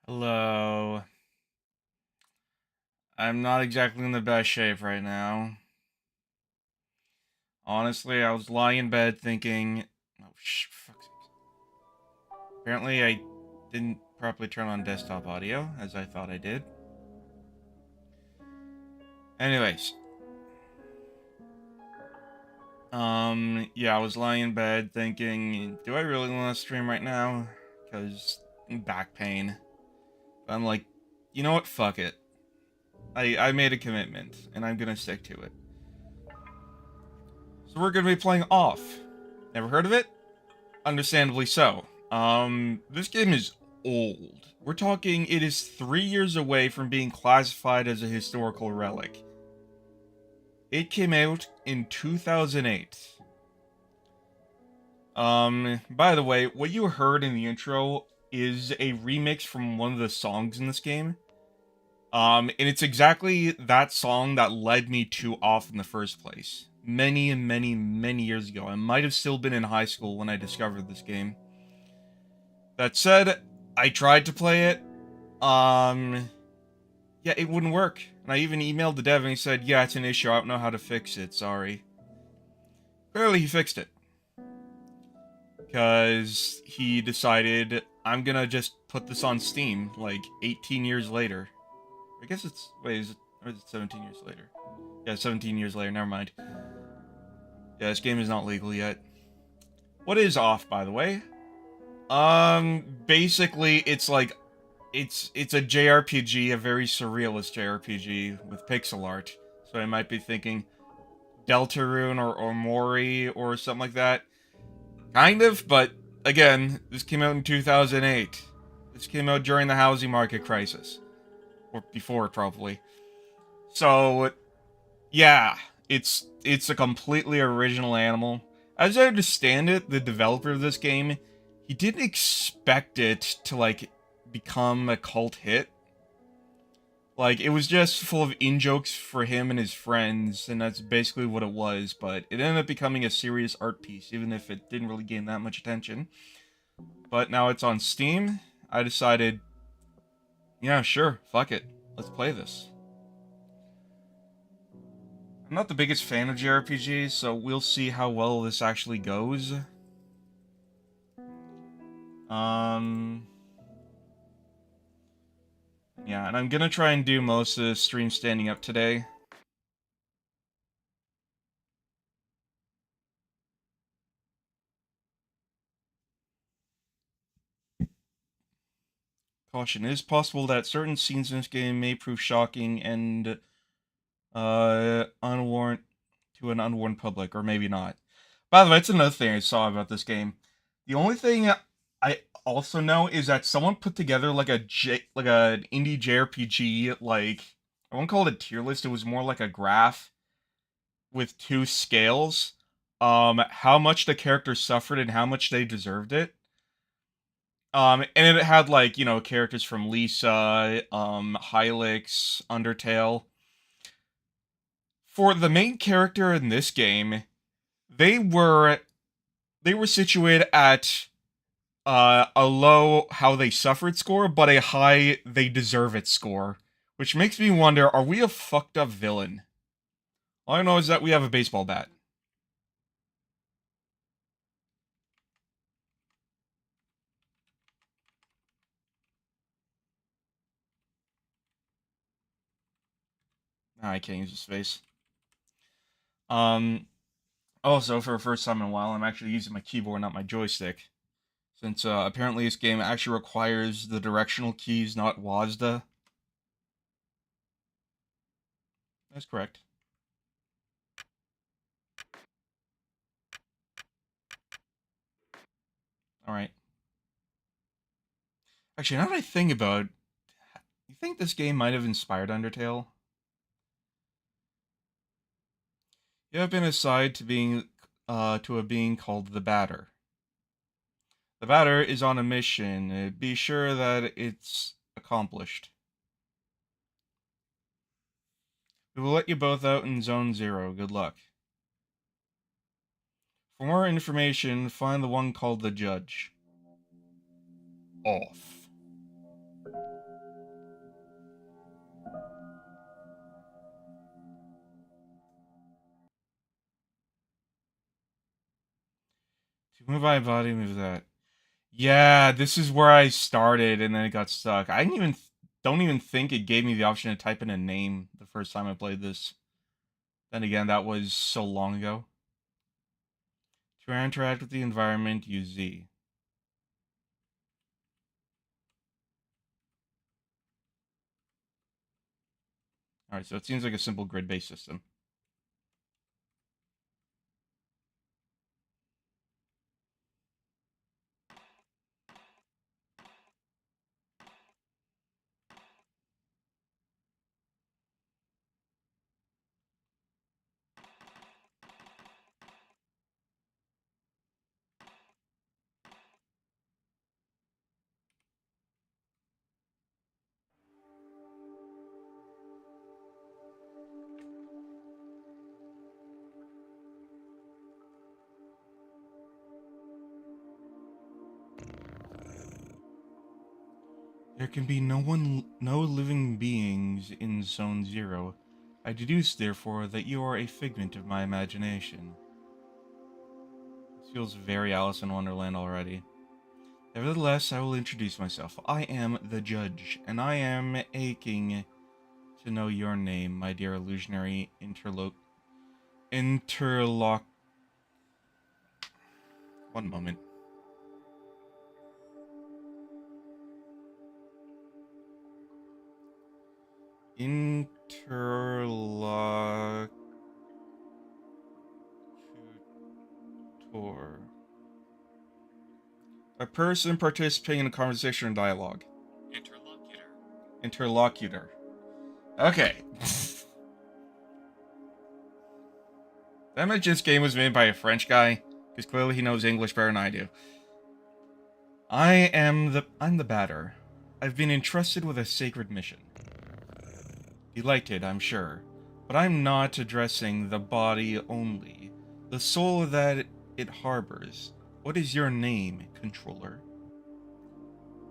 Hello. I'm not exactly in the best shape right now. Honestly, I was lying in bed thinking... Oh, fuck's sake. Apparently, I didn't properly turn on desktop audio, as I thought I did. Anyways. Yeah, I was lying in bed thinking, do I really want to stream right now? Because back pain. But I'm like, you know what? Fuck it. I made a commitment, and I'm gonna stick to it. So we're gonna be playing Off. Never heard of it? Understandably so. This game is old. We're talking it is 3 years away from being classified as a historical relic. It came out in 2008. By the way, what you heard in the intro is a remix from one of the songs in this game. And it's exactly that song that led me to Off in the first place. Many and many, many years ago. I might have still been in high school when I discovered this game. That said, I tried to play it. Yeah, it wouldn't work. And I even emailed the dev and he said, yeah, it's an issue. I don't know how to fix it. Sorry. Clearly, he fixed it. Because he decided, I'm gonna just put this on Steam, like, 18 years later. I guess it's... Wait, is it... Or is it 17 years later? Yeah, 17 years later. Never mind. Yeah, this game is not legal yet. What is Off, by the way? Basically, it's like... It's a JRPG, a very surrealist JRPG with pixel art. So I might be thinking Deltarune or Mori or something like that. Kind of, but again, this came out in 2008. This came out during the housing market crisis. Or before, probably. So, yeah, it's a completely original animal. As I understand it, the developer of this game, he didn't expect it to, like, become a cult hit. Like, it was just full of in-jokes for him and his friends, and that's basically what it was, but it ended up becoming a serious art piece, even if it didn't really gain that much attention. But now it's on Steam, I decided, yeah, sure, fuck it, let's play this. I'm not the biggest fan of JRPGs, so we'll see how well this actually goes. Um, yeah, and I'm gonna try and do most of the stream standing up today. Caution, it is possible that certain scenes in this game may prove shocking and unwarranted to an unwarned public, or maybe not. By the way, it's another thing I saw about this game. The only thing I also know is that someone put together like like an indie JRPG, like I won't call it a tier list. It was more like a graph with two scales. How much the characters suffered and how much they deserved it. And it had like, you know, characters from Lisa, Hylics, Undertale. For the main character in this game, they were situated at a low how they suffered score, but a high they deserve it score. Which makes me wonder, are we a fucked up villain? All I know is that we have a baseball bat. I can't use his face. Also, for the first time in a while, I'm actually using my keyboard, not my joystick. Since apparently this game actually requires the directional keys, not WASD. That's correct. Alright. Actually, now that I think about it, you think this game might have inspired Undertale? You have been assigned to a being called the Batter. The Batter is on a mission. Be sure that it's accomplished. We will let you both out in Zone 0. Good luck. For more information, find the one called the Judge. Off. To move my body, move that. Yeah, this is where I started, and then it got stuck. I didn't even don't even think it gave me the option to type in a name the first time I played this. Then again, that was so long ago. To interact with the environment, use Z. Alright, so it seems like a simple grid-based system. There can be no living beings in Zone 0. I deduce, therefore, that you are a figment of my imagination. This feels very Alice in Wonderland already. Nevertheless, I will introduce myself. I am the Judge, and I am aching to know your name, my dear illusionary interlock. One moment. Interlocutor. A person participating in a conversation or dialogue. Interlocutor. Interlocutor. Okay. That meant this game was made by a French guy, because clearly he knows English better than I do. I'm the Batter. I've been entrusted with a sacred mission. Delighted, I'm sure. But I'm not addressing the body only. The soul that it harbors. What is your name, controller?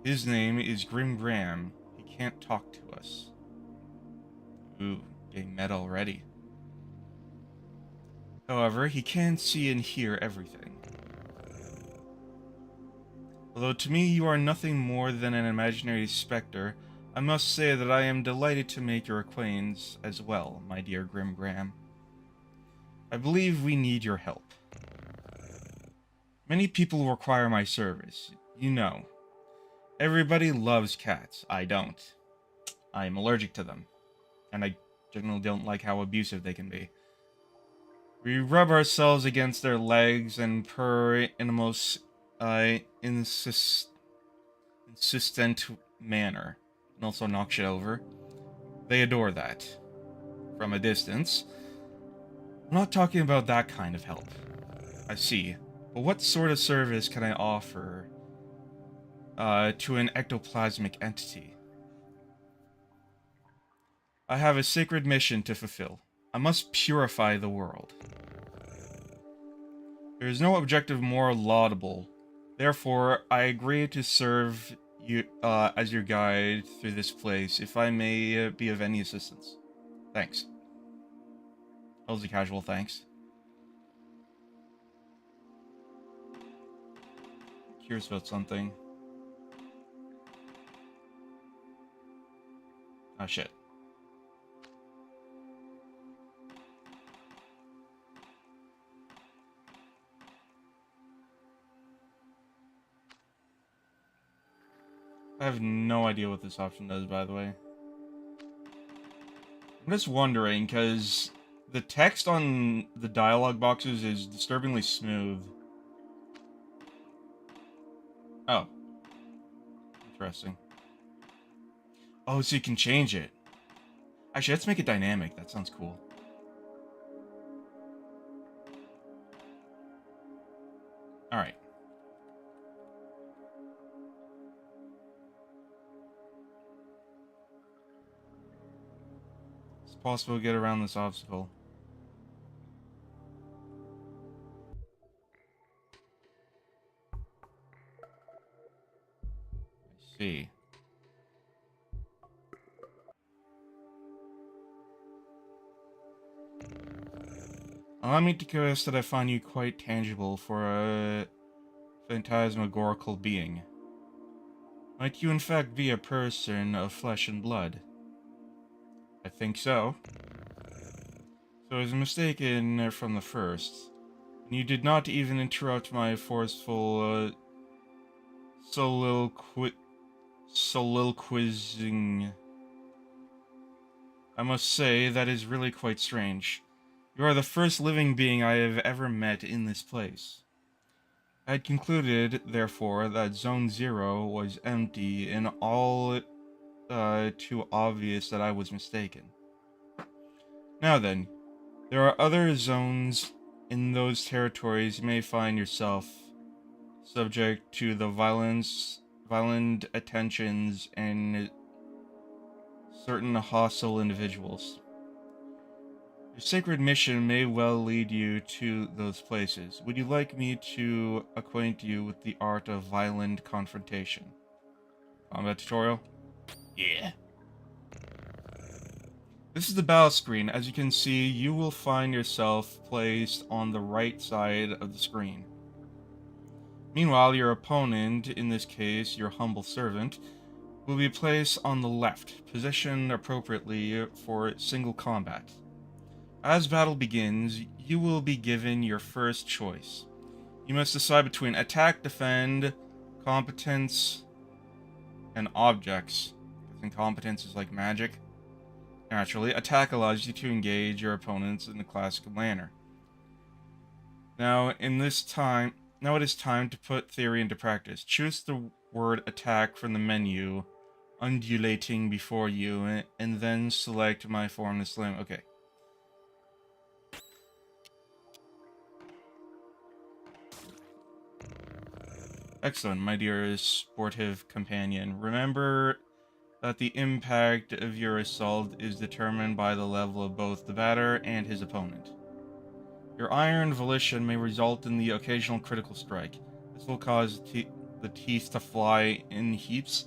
His name is Grim Graham. He can't talk to us. Ooh, getting meta already. However, he can see and hear everything. Although to me you are nothing more than an imaginary specter, I must say that I am delighted to make your acquaintance as well, my dear Grim Graham. I believe we need your help. Many people require my service, you know. Everybody loves cats. I don't. I am allergic to them, and I generally don't like how abusive they can be. We rub ourselves against their legs and purr in a most insistent manner, and also knock shit over. They adore that. From a distance. I'm not talking about that kind of help. I see. But what sort of service can I offer to an ectoplasmic entity? I have a sacred mission to fulfill. I must purify the world. There is no objective more laudable. Therefore, I agree to serve you as your guide through this place, if I may be of any assistance. Thanks. That was a casual thanks. Curious about something. Oh shit. I have no idea what this option does, by the way. I'm just wondering, because the text on the dialogue boxes is disturbingly smooth. Oh. Interesting. Oh, so you can change it. Actually, let's make it dynamic. That sounds cool. Alright. It's possible to get around this obstacle. I see. Allow me to confess that I find you quite tangible for a phantasmagorical being. Might you in fact be a person of flesh and blood? I think so. So I was mistaken from the first. And you did not even interrupt my forceful soliloquizing. I must say, that is really quite strange. You are the first living being I have ever met in this place. I had concluded, therefore, that Zone 0 was empty and all too obvious that I was mistaken. Now then, there are other zones in those territories you may find yourself subject to the violent attentions and certain hostile individuals. Your sacred mission may well lead you to those places. Would you like me to acquaint you with the art of violent confrontation? Combat tutorial? Yeah. This is the battle screen. As you can see, you will find yourself placed on the right side of the screen. Meanwhile, your opponent, in this case your humble servant, will be placed on the left, positioned appropriately for single combat. As battle begins, you will be given your first choice. You must decide between attack, defend, competence, and objects. I think competence is like magic. Naturally, attack allows you to engage your opponents in a classical manner. Now it is time to put theory into practice. Choose the word attack from the menu, undulating before you, and then select my formless limb. Okay. Excellent, my dear sportive companion. Remember that the impact of your assault is determined by the level of both the batter and his opponent. Your iron volition may result in the occasional critical strike. This will cause the teeth to fly in heaps,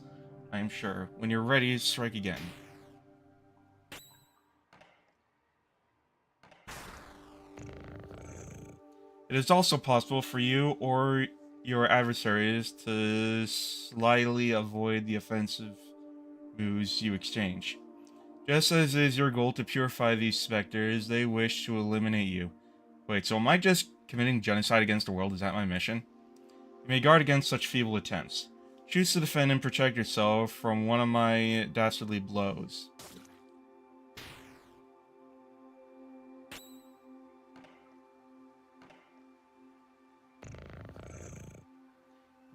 I am sure. When you're ready, strike again. It is also possible for you or your adversaries to slyly avoid the offensive moves you exchange. Just as it is your goal to purify these specters, they wish to eliminate you. Wait, so am I just committing genocide against the world? Is that my mission? You may guard against such feeble attempts. Choose to defend and protect yourself from one of my dastardly blows.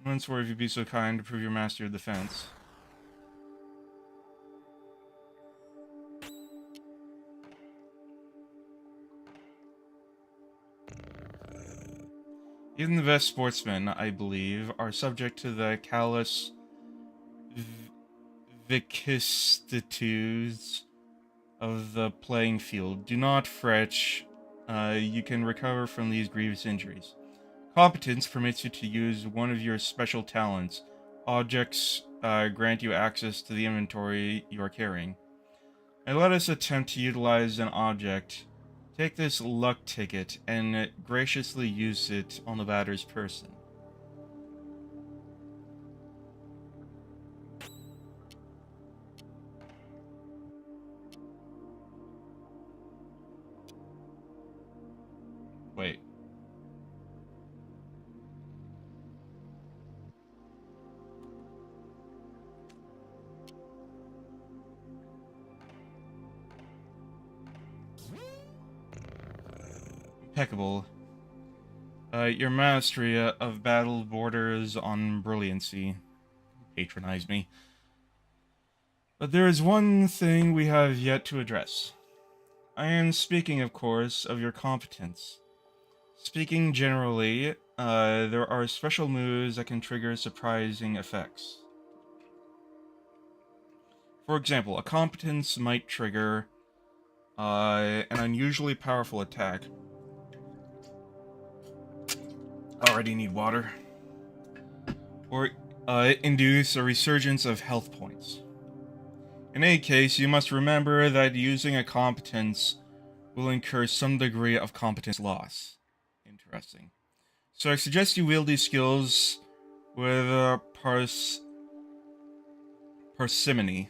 Once more, if you be so kind to prove your master of defense. Even the best sportsmen, I believe, are subject to the callous vicissitudes of the playing field. Do not fret. You can recover from these grievous injuries. Competence permits you to use one of your special talents. Objects grant you access to the inventory you are carrying. And let us attempt to utilize an object. Take this luck ticket and graciously use it on the batter's person. Wait. Impeccable. Your mastery of battle borders on brilliancy. Patronize me. But there is one thing we have yet to address. I am speaking, of course, of your competence. Speaking generally, there are special moves that can trigger surprising effects. For example, a competence might trigger an unusually powerful attack. Already need water. Or induce a resurgence of health points. In any case, you must remember that using a competence will incur some degree of competence loss. Interesting. So I suggest you wield these skills with parsimony.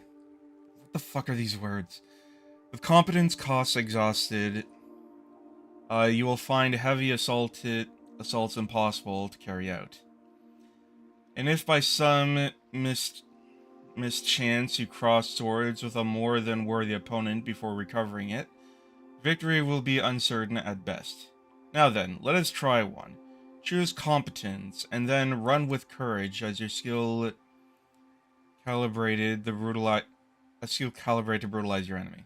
What the fuck are these words? With competence costs exhausted, you will find heavy assaults impossible to carry out. And if by some mischance you cross swords with a more than worthy opponent before recovering it, victory will be uncertain at best. Now then, let us try one. Choose competence, and then run with courage as your skill calibrated to brutalize your enemy.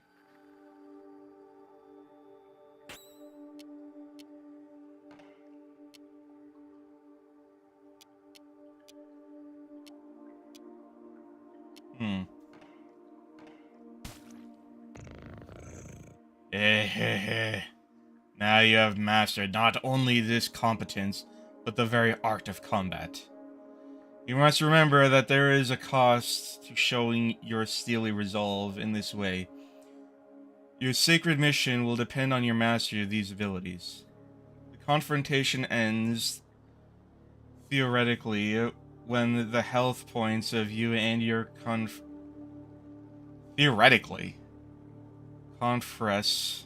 Now you have mastered not only this competence, but the very art of combat. You must remember that there is a cost to showing your steely resolve in this way. Your sacred mission will depend on your mastery of these abilities. The confrontation ends, theoretically, when the health points of you and your theoretically confress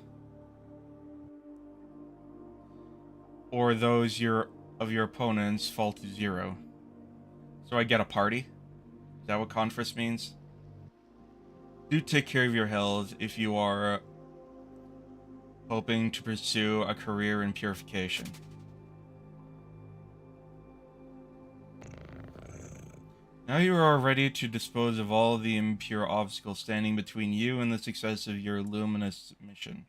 or those of your opponents fall to 0. So I get a party? Is that what confress means? Do take care of your health if you are hoping to pursue a career in purification. Now you are ready to dispose of all the impure obstacles standing between you and the success of your luminous mission.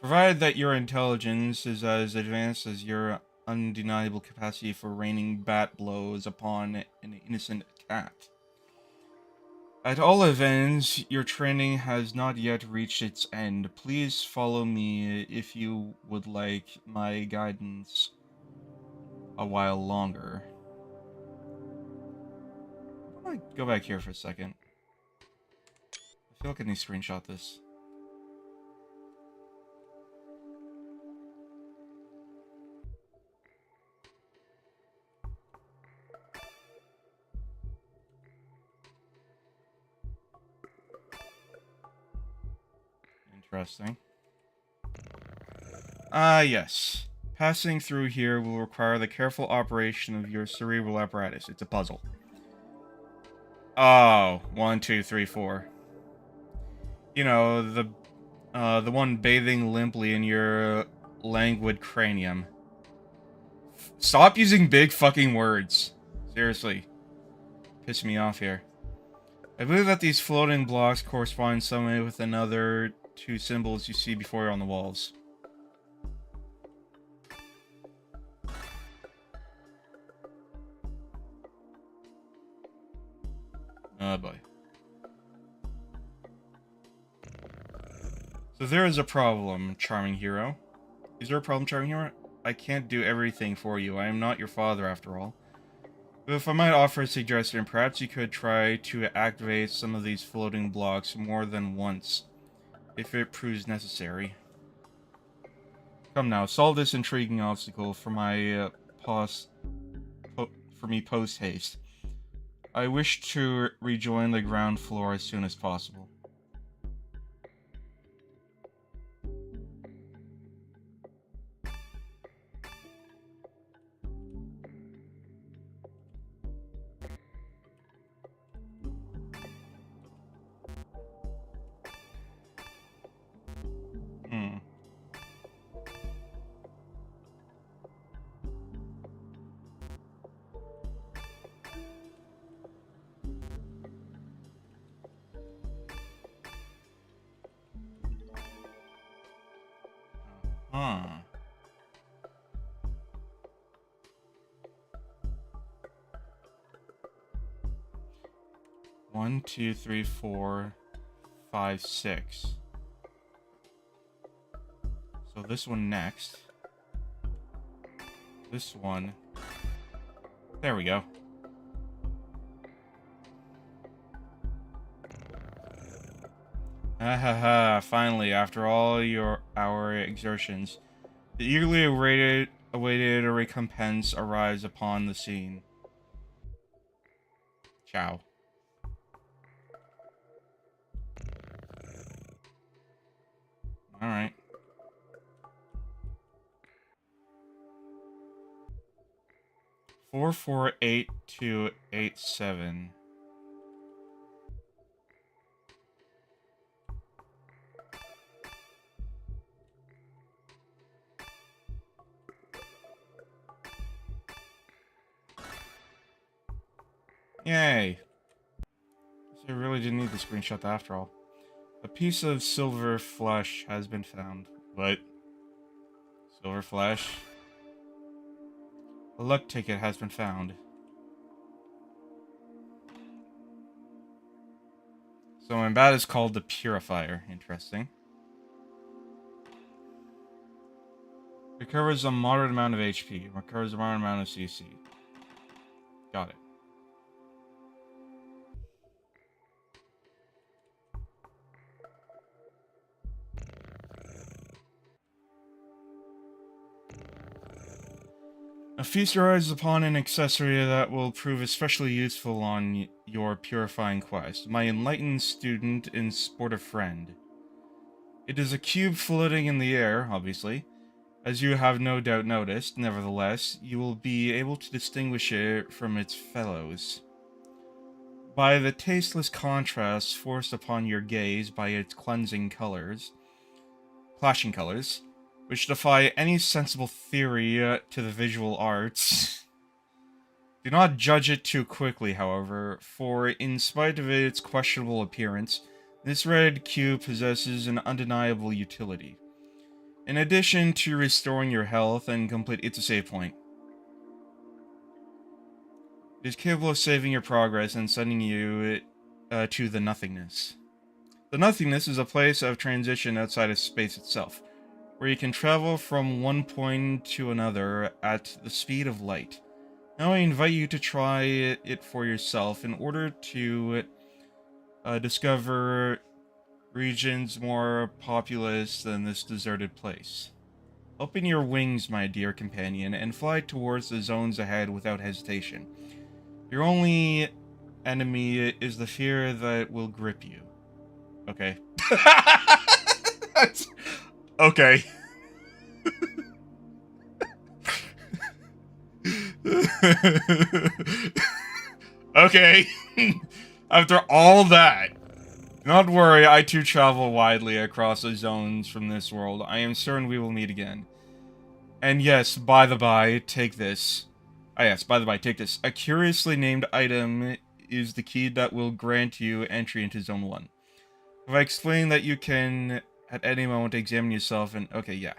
Provided that your intelligence is as advanced as your undeniable capacity for raining bat blows upon an innocent cat. At all events, your training has not yet reached its end. Please follow me if you would like my guidance a while longer. I might go back here for a second. I feel like I need to screenshot this. Interesting. Ah, yes. Passing through here will require the careful operation of your cerebral apparatus. It's a puzzle. Oh, 1, 2, 3, 4. You know, the one bathing limply in your languid cranium. Stop using big fucking words. Seriously. Piss me off here. I believe that these floating blocks correspond some way with another two symbols you see before you on the walls. Oh boy. So there is a problem, charming hero. Is there a problem, charming hero? I can't do everything for you. I am not your father, after all. But if I might offer a suggestion, perhaps you could try to activate some of these floating blocks more than once, if it proves necessary. Come now, solve this intriguing obstacle for my post haste. I wish to rejoin the ground floor as soon as possible. Hmm. Huh. 1, 2, 3, 4, 5, 6. So this one next. This one. There we go. Ha, finally, after all our exertions, the eagerly awaited recompense arrives upon the scene. Ciao. Alright. Four, 4, 8, 2, 8, 7. Yay. So I really didn't need the screenshot after all. A piece of silver flesh has been found. What? Silver flesh? A luck ticket has been found. So my bat is called the Purifier. Interesting. Recovers a moderate amount of HP. Recovers a moderate amount of CC. Got it. A feast arises upon an accessory that will prove especially useful on your purifying quest. My enlightened student and sportive friend. It is a cube floating in the air, obviously. As you have no doubt noticed, nevertheless, you will be able to distinguish it from its fellows. By the tasteless contrasts forced upon your gaze by its clashing colors, which defy any sensible theory to the visual arts. Do not judge it too quickly, however, for in spite of its questionable appearance, this red cube possesses an undeniable utility. In addition to restoring your health and complete... It's a save point. It is capable of saving your progress and sending you to the nothingness. The nothingness is a place of transition outside of space itself, where you can travel from one point to another at the speed of light. Now I invite you to try it for yourself in order to discover regions more populous than this deserted place. Open your wings, my dear companion, and fly towards the zones ahead without hesitation. Your only enemy is the fear that will grip you. Okay. Okay. Okay. After all that, do not worry, I too travel widely across the zones from this world. I am certain we will meet again. And yes, by the by, take this. Ah yes, by the by, take this. A curiously named item is the key that will grant you entry into Zone 1. If I explain that you can, at any moment, examine yourself and... Okay, yeah.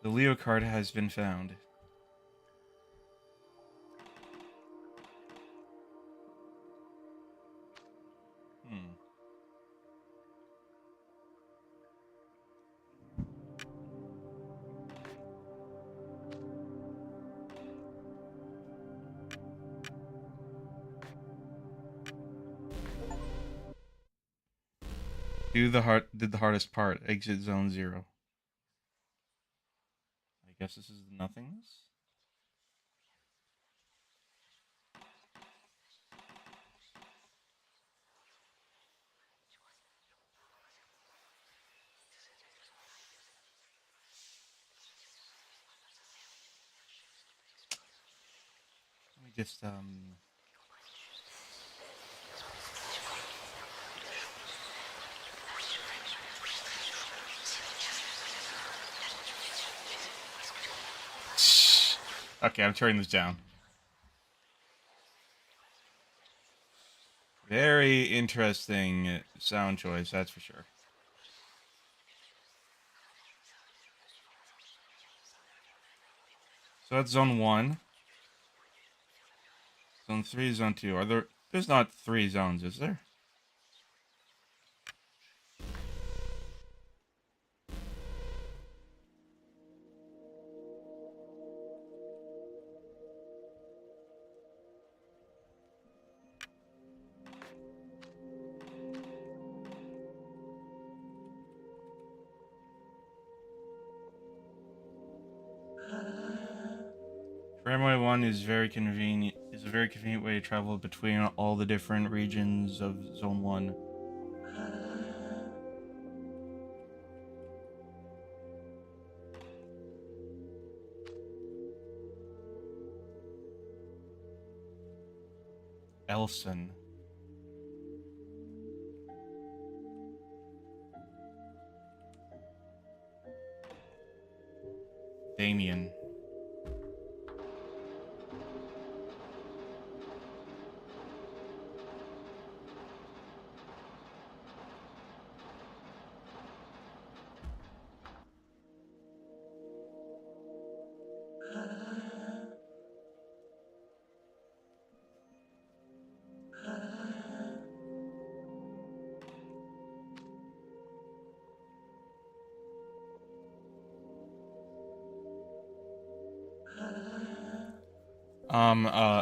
The Leo card has been found. Hmm. Did the hardest part. Exit Zone 0. I guess this is the nothingness? Let me just, Okay, I'm turning this down. Very interesting sound choice, that's for sure. So that's Zone 1. Zone 3, Zone 2. There's not 3 zones, is there? Tramway 1 is a very convenient way to travel between all the different regions of Zone 1. Elson. Damien.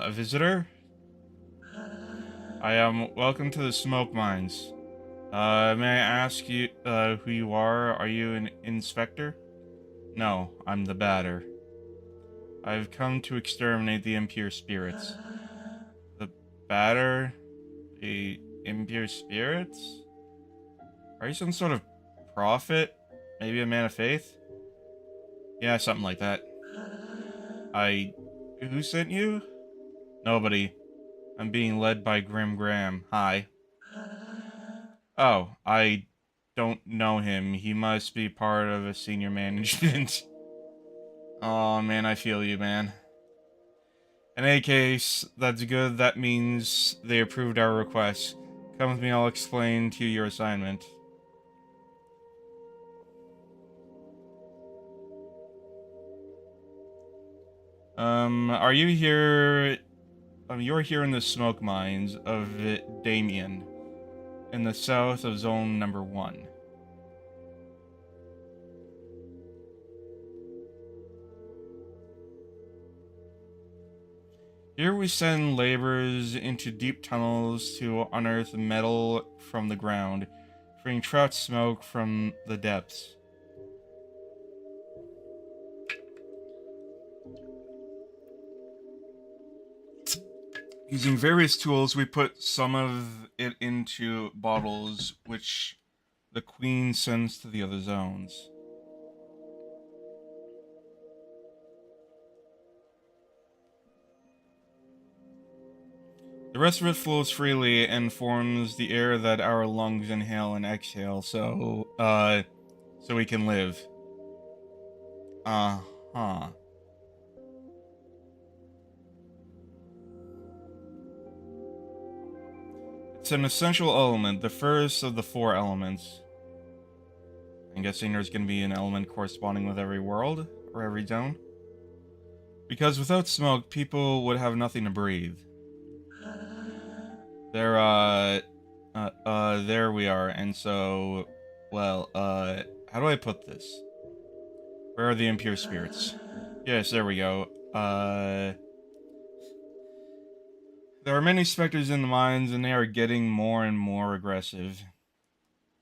A visitor? I am welcome to the smoke mines. May I ask you, who you are? Are you an inspector? No, I'm the batter. I've come to exterminate the impure spirits. The batter? The impure spirits? Are you some sort of prophet? Maybe a man of faith? Yeah, something like that. Who sent you? Nobody. I'm being led by Grim Graham. Hi. Oh, I don't know him. He must be part of a senior management. Oh man, I feel you, man. In any case, that's good. That means they approved our request. Come with me, I'll explain to you your assignment. Are you here? You're here in the smoke mines of Damien, in the south of Zone Number 1. Here we send laborers into deep tunnels to unearth metal from the ground, freeing trout smoke from the depths. Using various tools, we put some of it into bottles, which the Queen sends to the other zones. The rest of it flows freely and forms the air that our lungs inhale and exhale, so we can live. Uh-huh. It's an essential element, the first of the four elements. I'm guessing there's gonna be an element corresponding with every world, or every zone. Because without smoke, people would have nothing to breathe. There, there we are, and so, well, how do I put this? Where are the impure spirits? Yes, there we go. There are many specters in the mines, and they are getting more and more aggressive.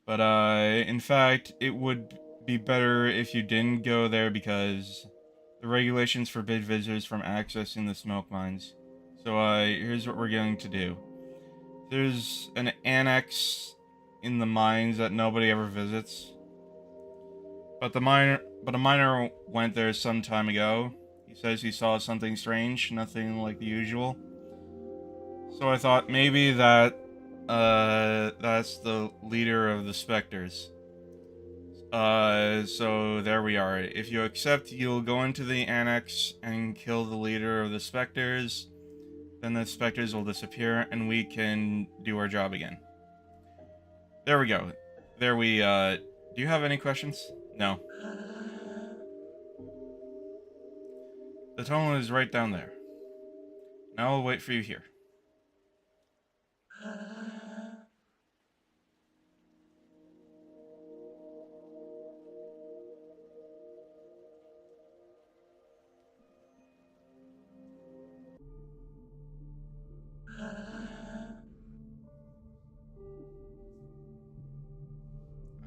But, in fact, it would be better if you didn't go there because the regulations forbid visitors from accessing the smoke mines. So, here's what we're going to do. There's an annex in the mines that nobody ever visits. But a miner went there some time ago. He says he saw something strange, nothing like the usual. So I thought maybe that's the leader of the specters. So there we are. If you accept, you'll go into the annex and kill the leader of the specters. Then the specters will disappear and we can do our job again. There we go. There we, do you have any questions? No. The tunnel is right down there. Now I'll wait for you here.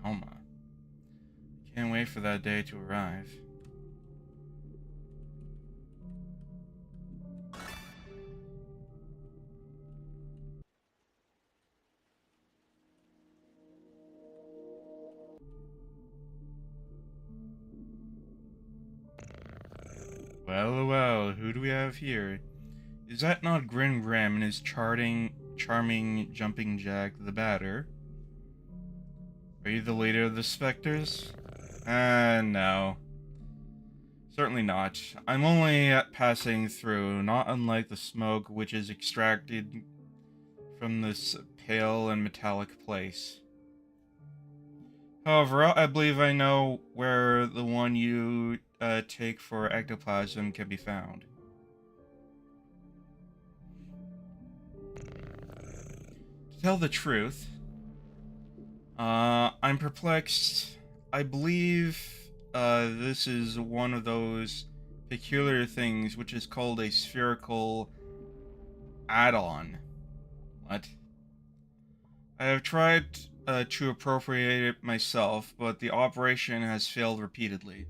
Alma. Can't wait for that day to arrive. Well, well, who do we have here? Is that not Grim Graham and his charming jumping jack the Batter? Are you the leader of the Spectres? No. Certainly not. I'm only passing through, not unlike the smoke which is extracted from this pale and metallic place. However, I believe I know where the one you take for ectoplasm can be found. To tell the truth, I'm perplexed. I believe this is one of those peculiar things which is called a spherical add-on. What? I have tried to appropriate it myself, but the operation has failed repeatedly.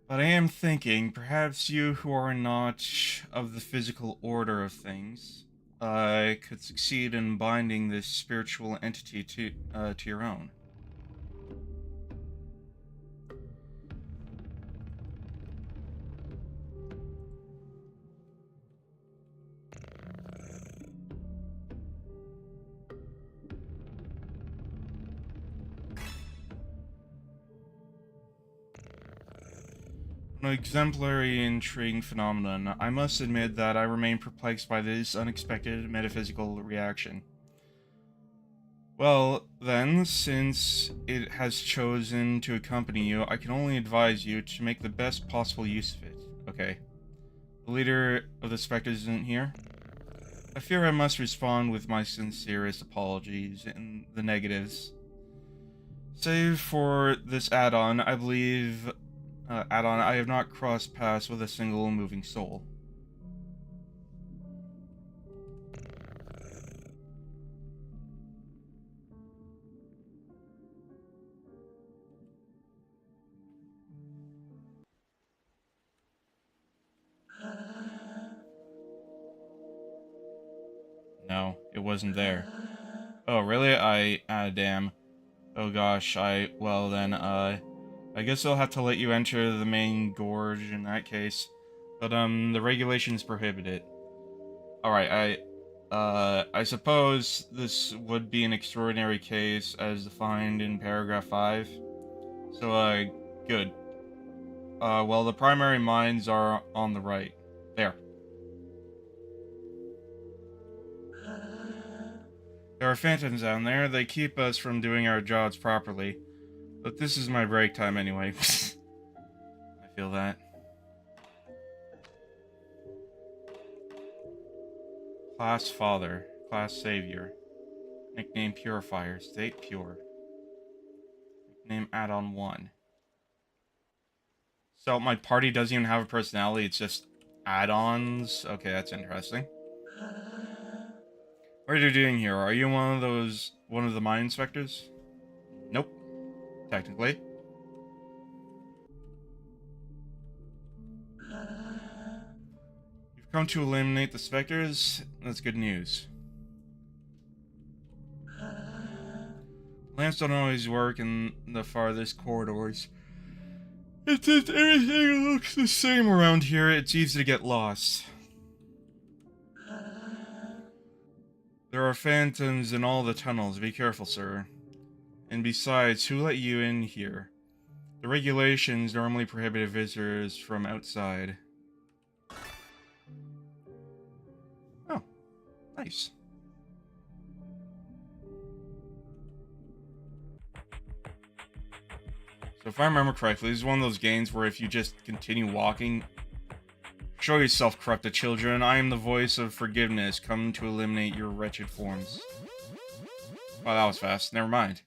But I am thinking, perhaps you who are not of the physical order of things could succeed in binding this spiritual entity to your own. An exemplary and intriguing phenomenon. I must admit that I remain perplexed by this unexpected metaphysical reaction. Well, then, since it has chosen to accompany you, I can only advise you to make the best possible use of it. Okay. The leader of the Spectres isn't here? I fear I must respond with my sincerest apologies in the negatives. Save for this add-on, I believe... add-on, I have not crossed paths with a single moving soul. No, it wasn't there. Oh, really? Damn. Oh gosh, well then, I guess I'll have to let you enter the main gorge in that case. But, the regulations prohibit it. Alright, I suppose this would be an extraordinary case as defined in paragraph 5. So, good. Well, the primary mines are on the right. There. There are phantoms down there. They keep us from doing our jobs properly. But this is my break time anyway. I feel that. Class Father. Class Savior. Nickname Purifier. State Pure. Nickname Add-on 1. So my party doesn't even have a personality, it's just add-ons? Okay, that's interesting. What are you doing here? Are you one of the mine inspectors? Nope. Technically. You've come to eliminate the specters? That's good news. Lamps don't always work in the farthest corridors. It's just everything looks the same around here. It's easy to get lost. There are phantoms in all the tunnels. Be careful, sir. And besides, who let you in here? The regulations normally prohibit visitors from outside. Oh, nice. So if I remember correctly, this is one of those games where if you just continue walking, show yourself, corrupted children. I am the voice of forgiveness, come to eliminate your wretched forms. Oh, that was fast. Never mind.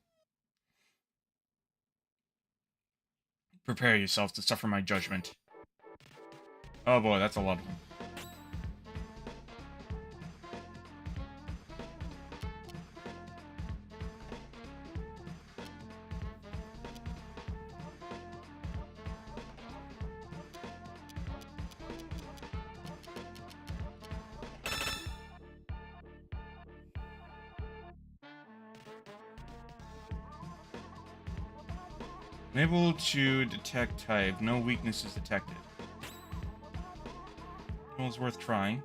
Prepare yourself to suffer my judgment. Oh boy, that's a lot of them. Unable to detect type. No weaknesses detected. Well, it's worth trying.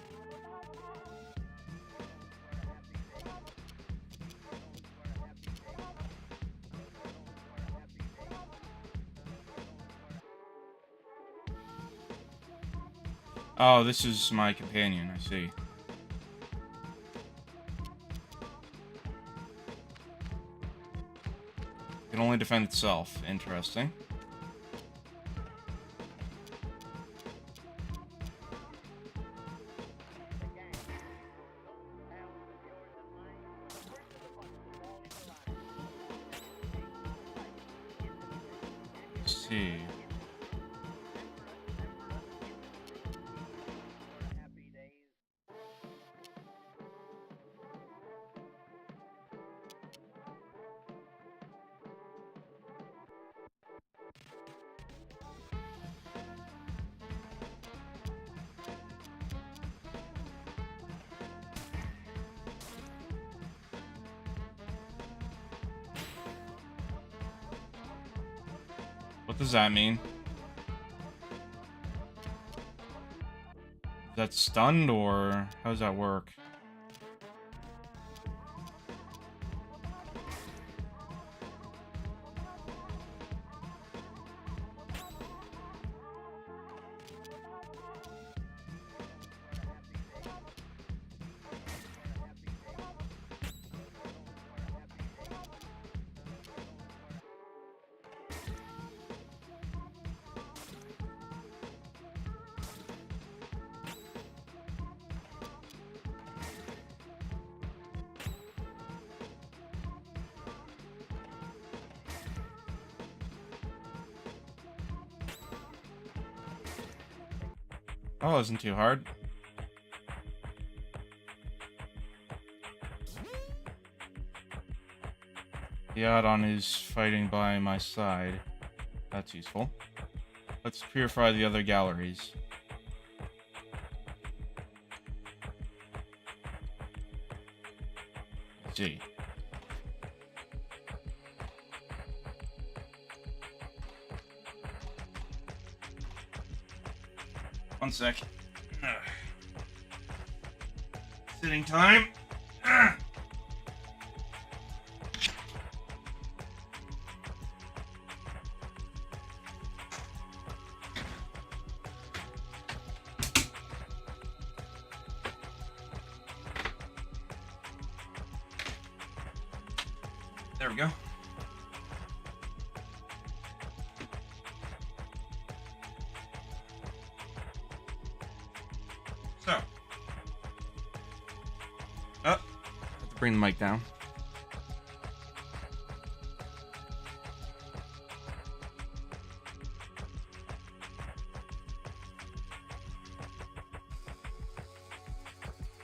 Oh, this is my companion, I see. It can only defend itself. Interesting. Let's see. What does that mean? Is that stunned, or how does that work? Oh, it wasn't too hard. The add-on is fighting by my side. That's useful. Let's purify the other galleries. Let's see. One sec. Sitting time. There we go. So. Oh, I have to bring the mic down.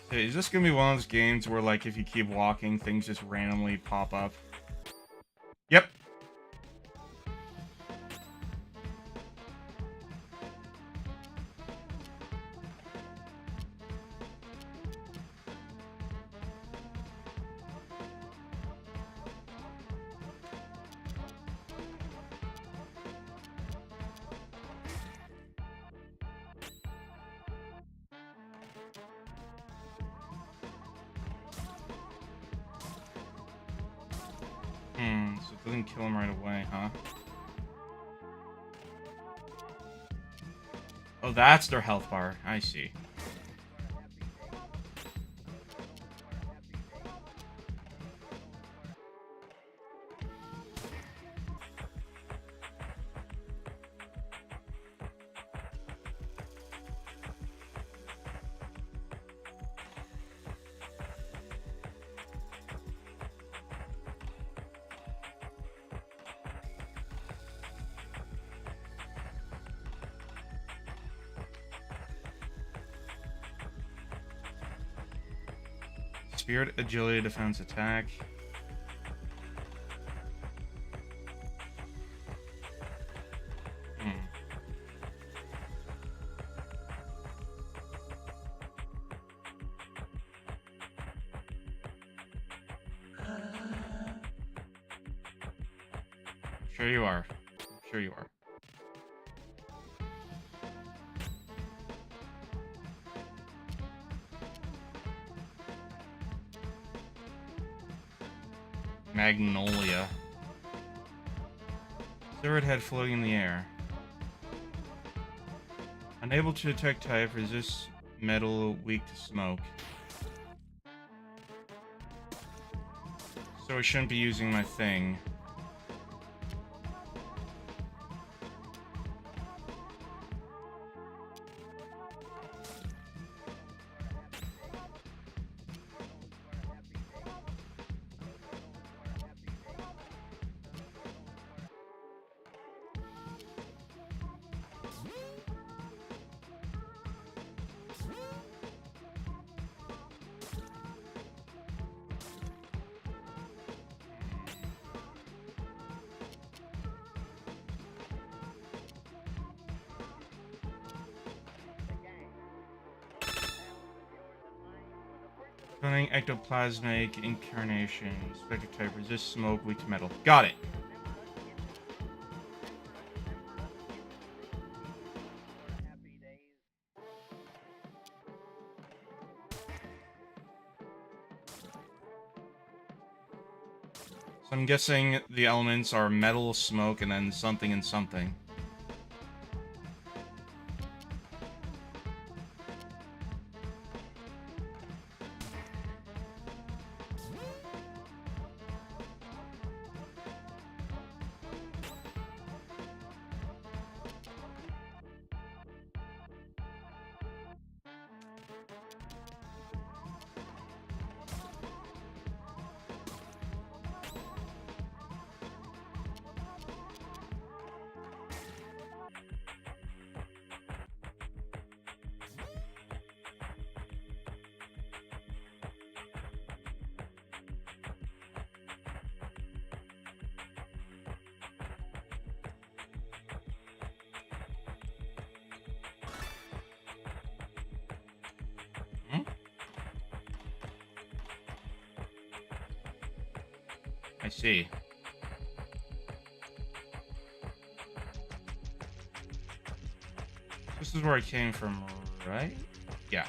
Hey, is this gonna be one of those games where, like, if you keep walking, things just randomly pop up? Yep. So it doesn't kill him right away, huh? Oh, that's their health bar. I see. Spirit, agility, defense, attack. Sure you are. I'm sure you are. Magnolia. Severed head floating in the air. Unable to detect type, resists metal, weak to smoke. So I shouldn't be using my thing. Stunning ectoplasmic incarnation. Spectre type, resist smoke, weak to metal. Got it. So I'm guessing the elements are metal, smoke, and then something and something. I see. So This is where I came from, right? Yeah.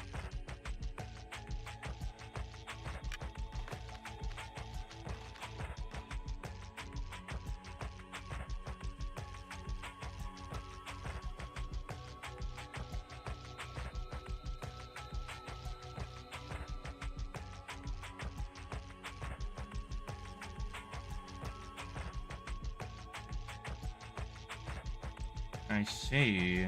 I see.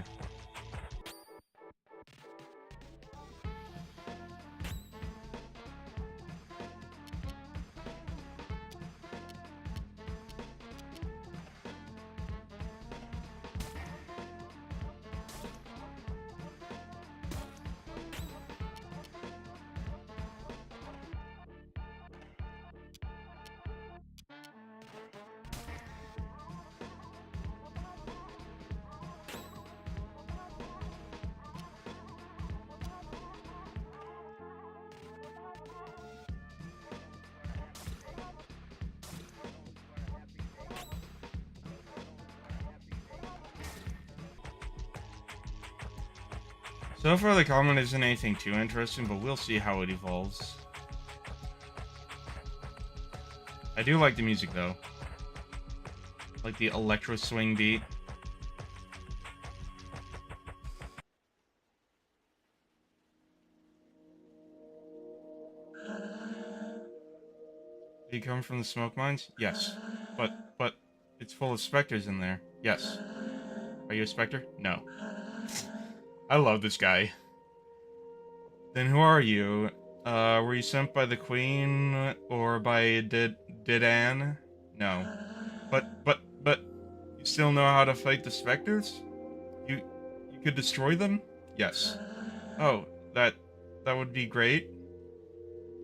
So far, the comment isn't anything too interesting, but we'll see how it evolves. I do like the music, though. Like the electro swing beat. Do you come from the smoke mines? Yes. But, it's full of specters in there. Yes. Are you a specter? No. I love this guy. Then who are you? Were you sent by the queen or by Didan? No. But, you still know how to fight the specters? You could destroy them? Yes. Oh, that would be great.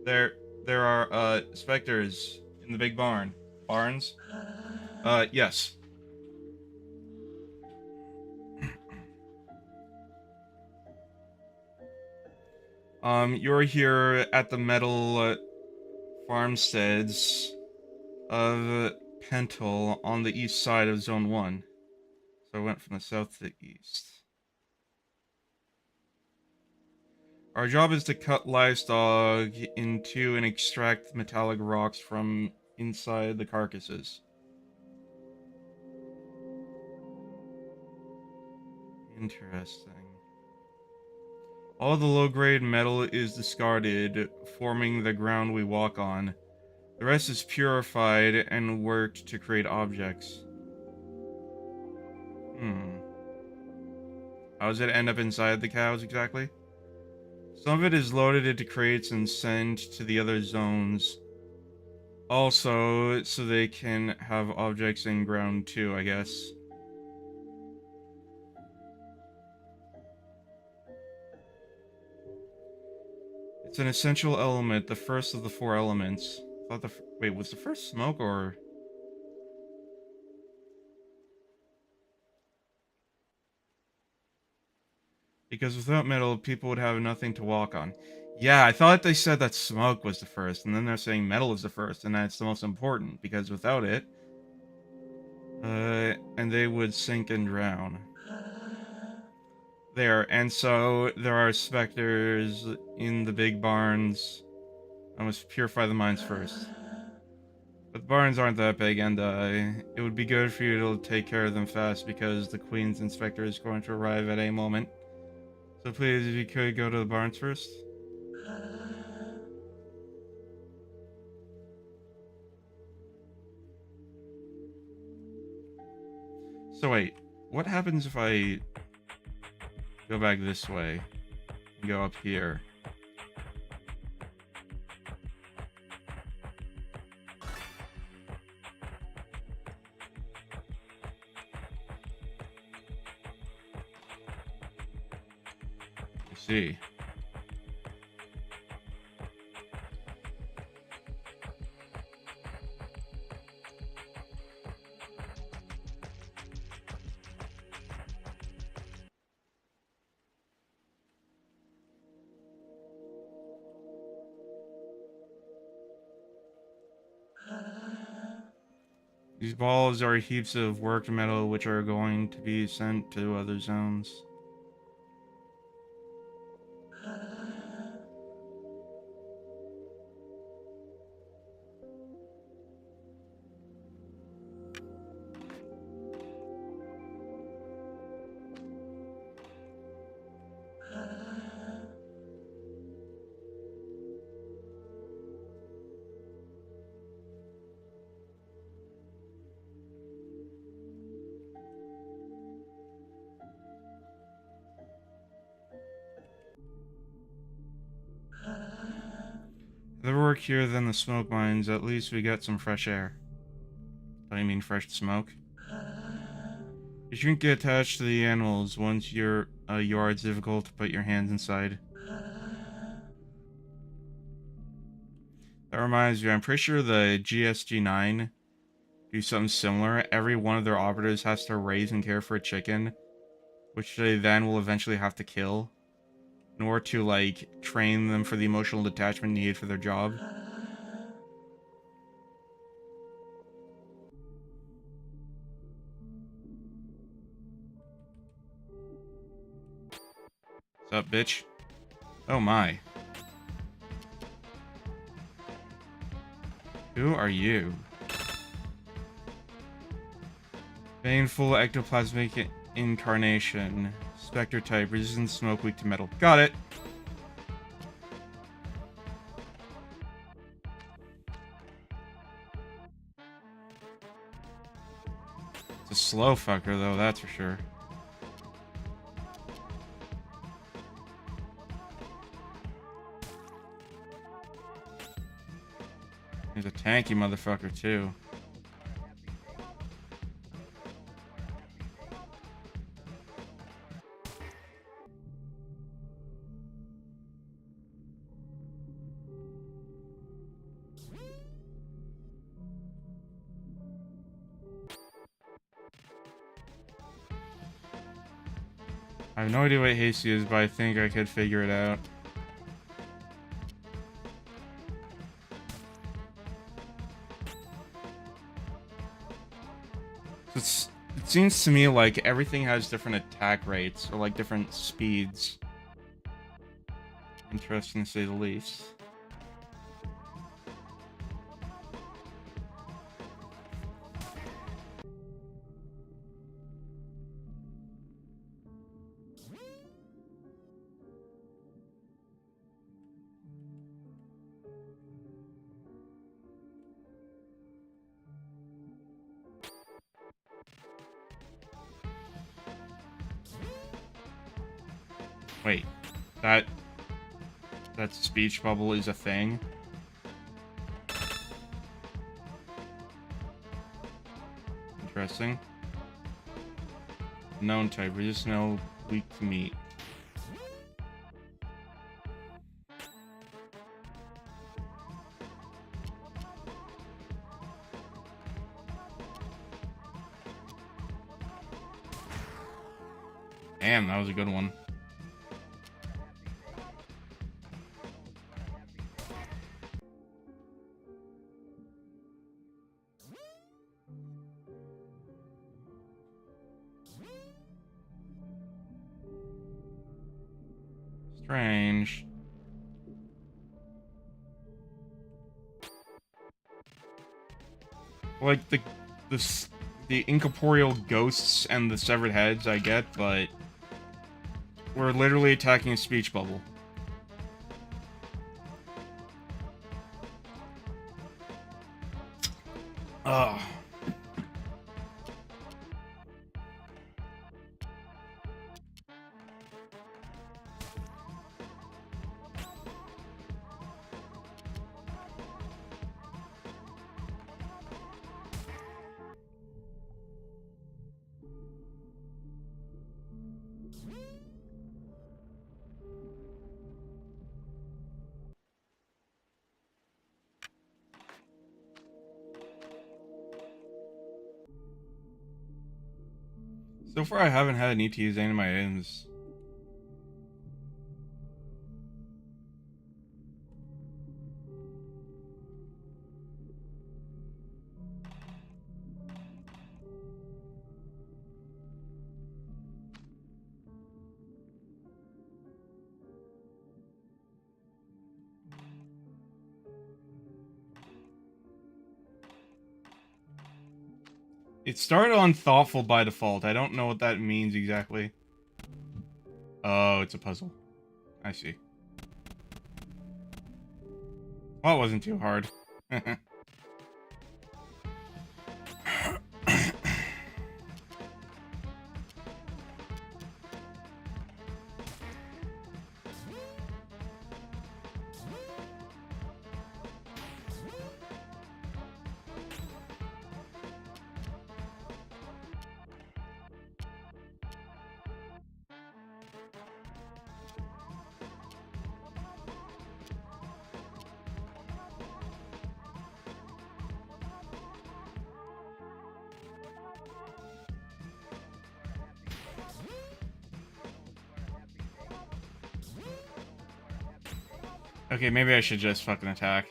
There, there are, specters in the big barn. Barns? Yes. You're here at the metal, farmsteads of Pentel on the east side of Zone 1. So I went from the south to the east. Our job is to cut livestock into and extract metallic rocks from inside the carcasses. Interesting. All the low-grade metal is discarded, forming the ground we walk on. The rest is purified and worked to create objects. How does it end up inside the cows exactly? Some of it is loaded into crates and sent to the other zones. Also, so they can have objects in ground too, I guess. It's an essential element, the first of the four elements. I thought wait, was the first smoke or... Because without metal, people would have nothing to walk on. Yeah, I thought they said that smoke was the first, and then they're saying metal is the first, and that's the most important, because without it, and they would sink and drown. There, and so there are specters in the big barns. I must purify the mines first. But the barns aren't that big, and it would be good for you to take care of them fast, because the Queen's inspector is going to arrive at any moment. So please, if you could go to the barns first. So wait, what happens if I go back this way and go up here? I see. These balls are heaps of worked metal which are going to be sent to other zones. work here than the smoke mines. At least we get some fresh air. I mean fresh smoke. You shouldn't get attached to the animals. Once you're a yard, it's difficult to put your hands inside. That reminds me, I'm pretty sure the GSG-9 do something similar. Every one of their operatives has to raise and care for a chicken, which they then will eventually have to kill in order to, like, train them for the emotional detachment needed for their job. What's up, bitch? Oh my. Who are you? Baneful ectoplasmic incarnation. Spectre type. Resistant smoke, weak to metal. Got it. It's a slow fucker, though, that's for sure. He's a tanky motherfucker, too. I have no idea what hasty is, but I think I could figure it out. It seems to me like everything has different attack rates, or like different speeds. Interesting to say the least. Wait, that speech bubble is a thing? Interesting. Known type, resist no, weak to meat. Damn, that was a good one. Strange. Like the incorporeal ghosts and the severed heads I get, but we're literally attacking a speech bubble. Ugh. So far, I haven't had a need to use any of my items. It started on thoughtful by default. I don't know what that means exactly. Oh, it's a puzzle. I see. Well, it wasn't too hard. Okay, maybe I should just fucking attack.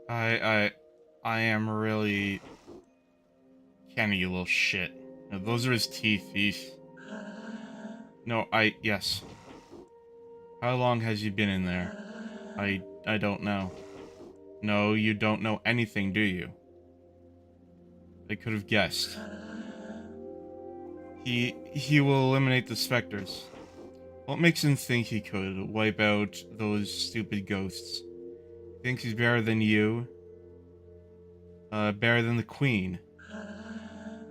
I I am really Kenny, you little shit. No, those are his teeth. No, yes. How long has you been in there? I don't know. No, you don't know anything, do you? I could have guessed. He will eliminate the specters. What makes him think he could wipe out those stupid ghosts? Thinks he's better than you? Better than the queen?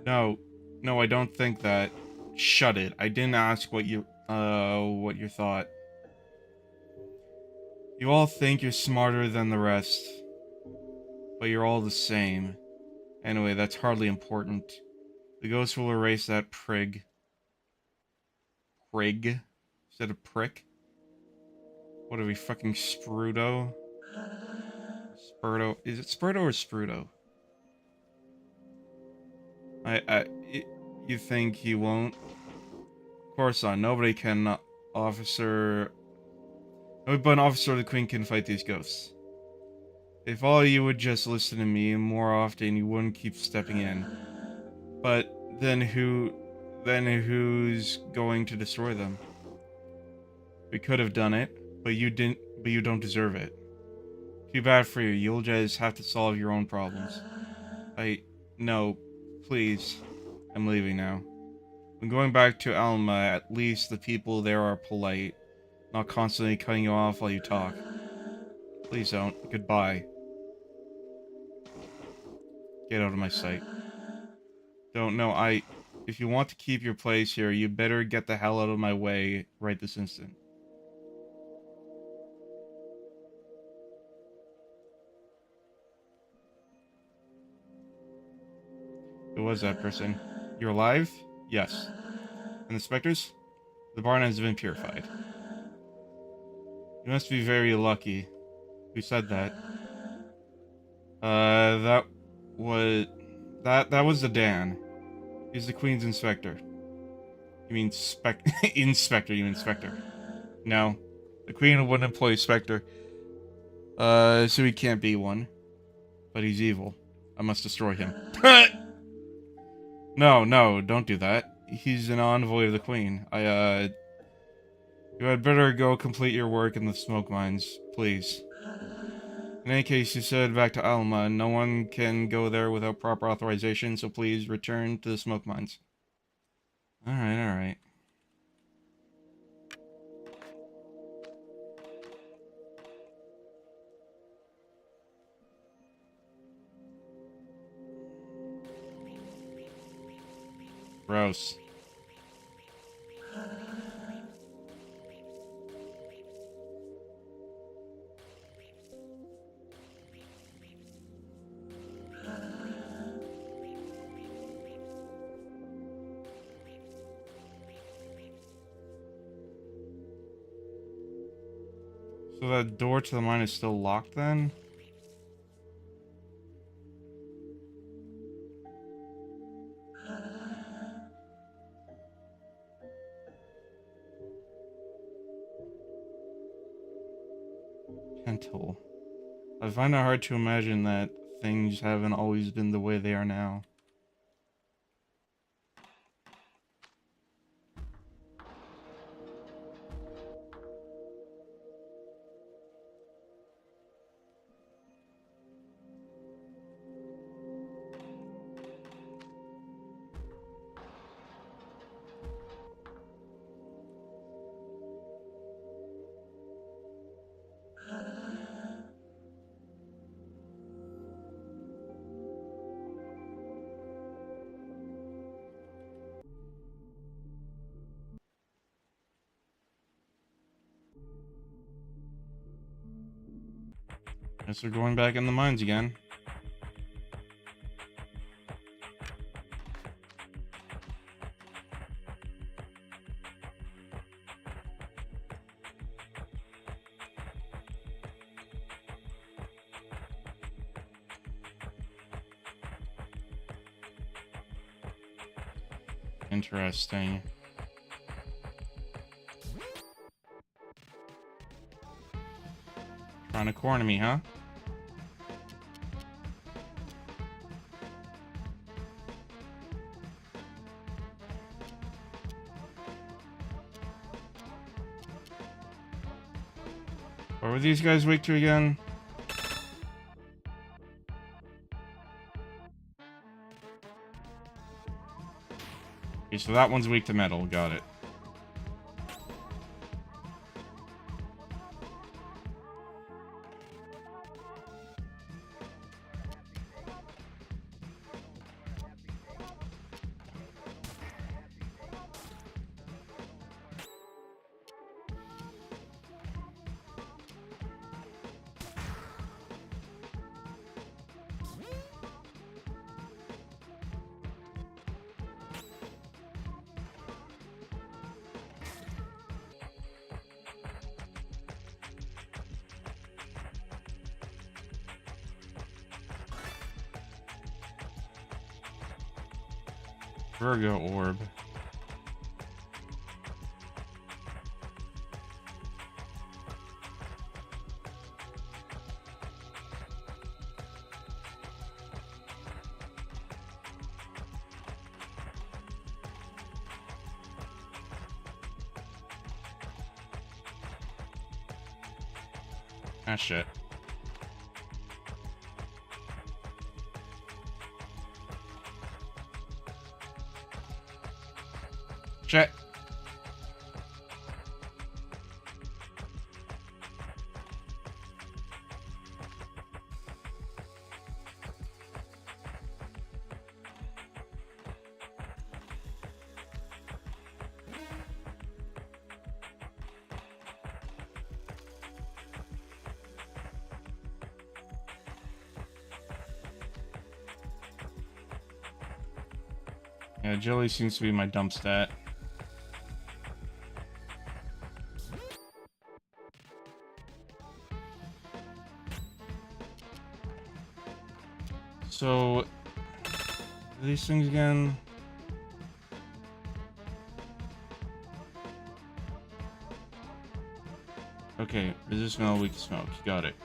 No, no, I don't think that. Shut it. I didn't ask what you thought. You all think you're smarter than the rest, but you're all the same. Anyway, that's hardly important. The ghost will erase that prig. Prig? Instead of prick? What are we, fucking Spruto? Spurto? Is it Spurto or Spruto? You think he won't? Of course not. Nobody can, officer... Nobody but an officer of the Queen can fight these ghosts. If all you would just listen to me more often, you wouldn't keep stepping in. But then who's going to destroy them? We could have done it, but you didn't, but you don't deserve it. Too bad for you. You'll just have to solve your own problems. No, please. I'm leaving now. When going back to Alma, at least the people there are polite, not constantly cutting you off while you talk. Please don't. Goodbye. Get out of my sight. Don't know, if you want to keep your place here, you better get the hell out of my way right this instant. Who was that person? You're alive? Yes. And the specters? The barn has been purified. You must be very lucky. Who said that? That was... That was the Dan. He's the Queen's inspector. You mean inspector, you mean inspector. No. The Queen wouldn't employ Spectre. So he can't be one. But he's evil. I must destroy him. No, don't do that. He's an envoy of the Queen. You had better go complete your work in the smoke mines, please. In any case, you said back to Alma. No one can go there without proper authorization, so please return to the smoke mines. Alright. Gross. So that door to the mine is still locked then? Pentel. I find it hard to imagine that things haven't always been the way they are now. Guess we're going back in the mines again. Interesting. Trying to corner me, huh? What were these guys weak to again? Okay, so that one's weak to metal. Got it. Virgo orb. Ah, shit. Shit. Yeah, agility seems to be my dump stat. So, these things again. Okay, resist smell, weak to smoke. Got it.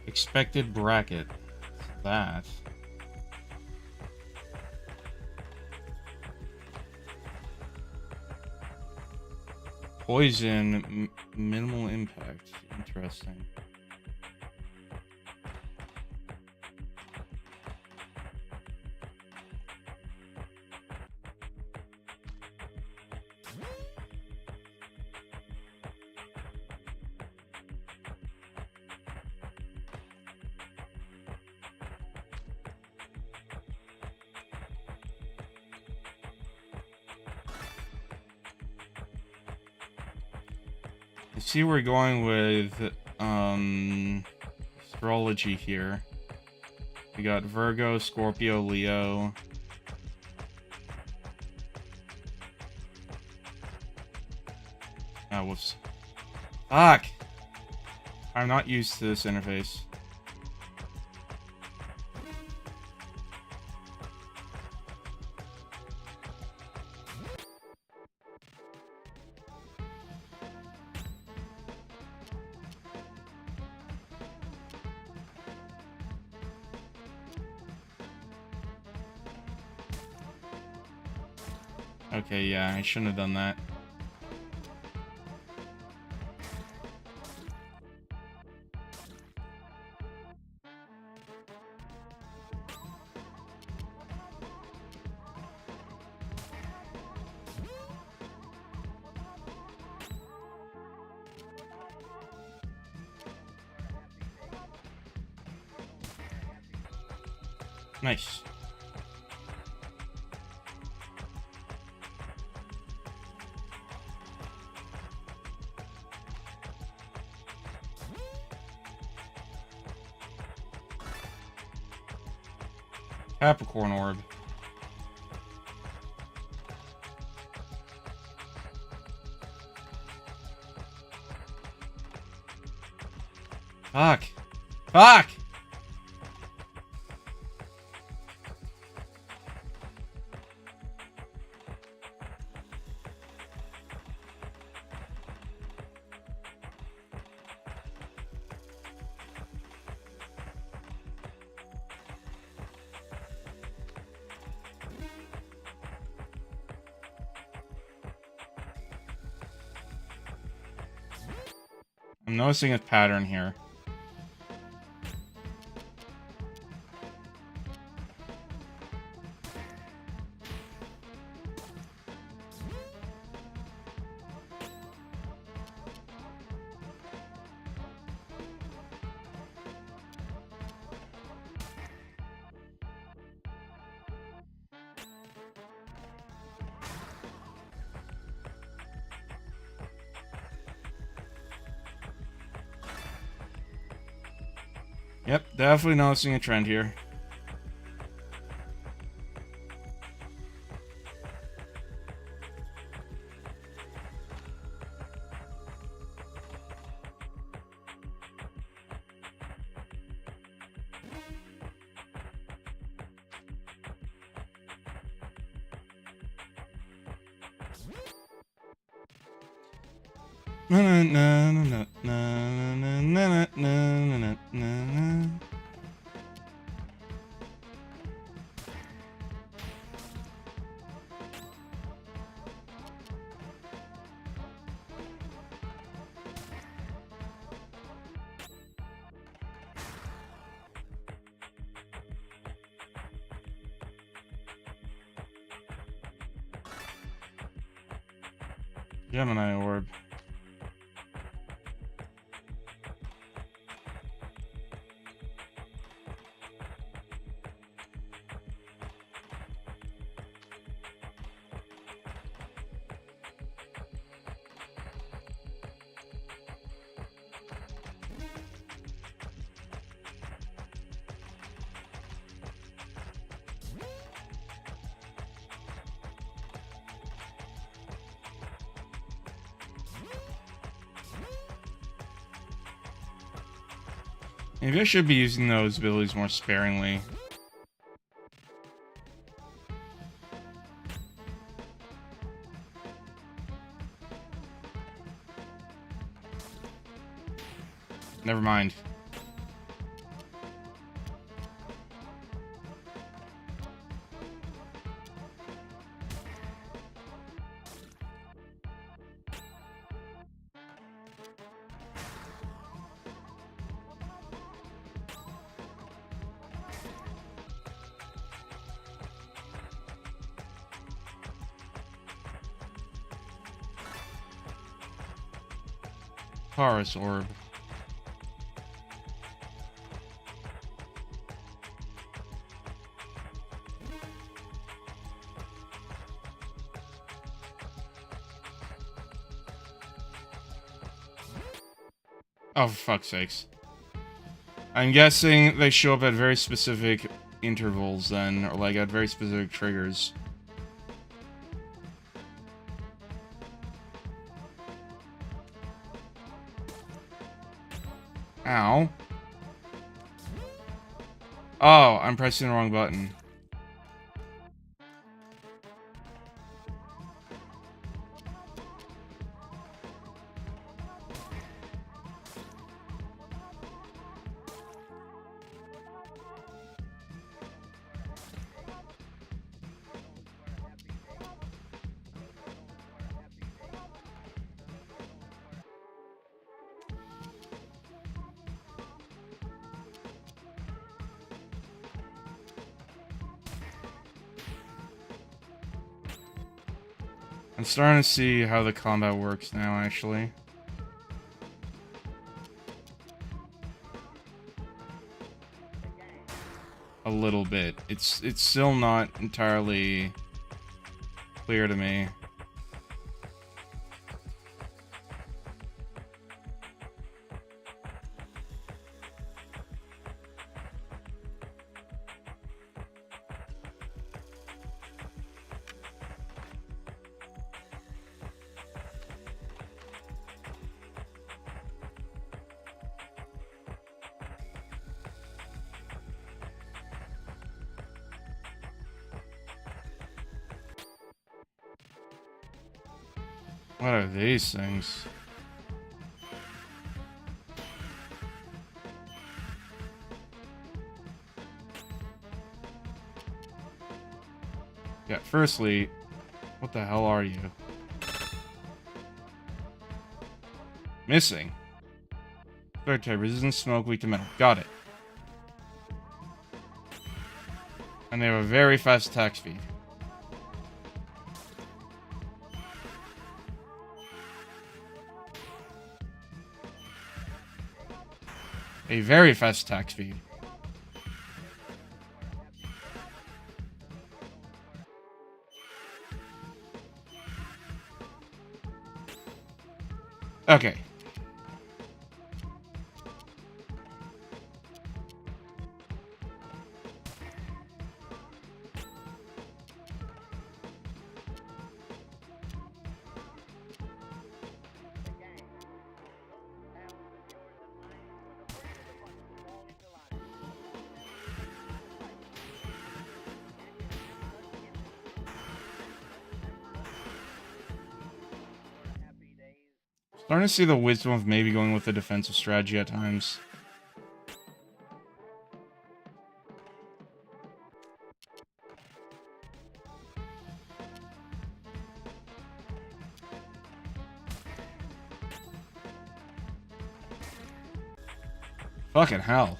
Expected bracket. That. Poison, minimal impact. Interesting. I see we're going with astrology here. We got Virgo, Scorpio, Leo. Ah, whoops. Fuck! I'm not used to this interface. Okay, yeah, I shouldn't have done that. Nice. Capricorn orb. Fuck. Fuck! I'm noticing a pattern here. Yep, definitely noticing a trend here. Gemini orb. Maybe I should be using those abilities more sparingly. Never mind. Taurus orb. Oh, for fuck's sakes. I'm guessing they show up at very specific intervals then, or like at very specific triggers. Ow. Oh, I'm pressing the wrong button. I'm starting to see how the combat works now, actually. A little bit. It's still not entirely clear to me. What are these things? Yeah, firstly, what the hell are you? Missing. Third type, resistant smoke, weak to metal. Got it. And they have a very fast attack speed. A very fast attack speed. Okay. Starting to see the wisdom of maybe going with a defensive strategy at times. Fucking hell.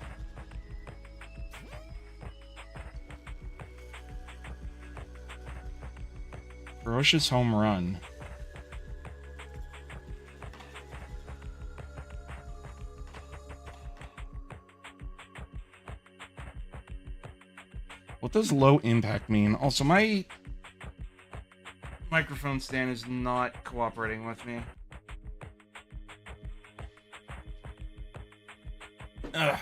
Ferocious home run. What does low impact mean? Also, my microphone stand is not cooperating with me. Ugh.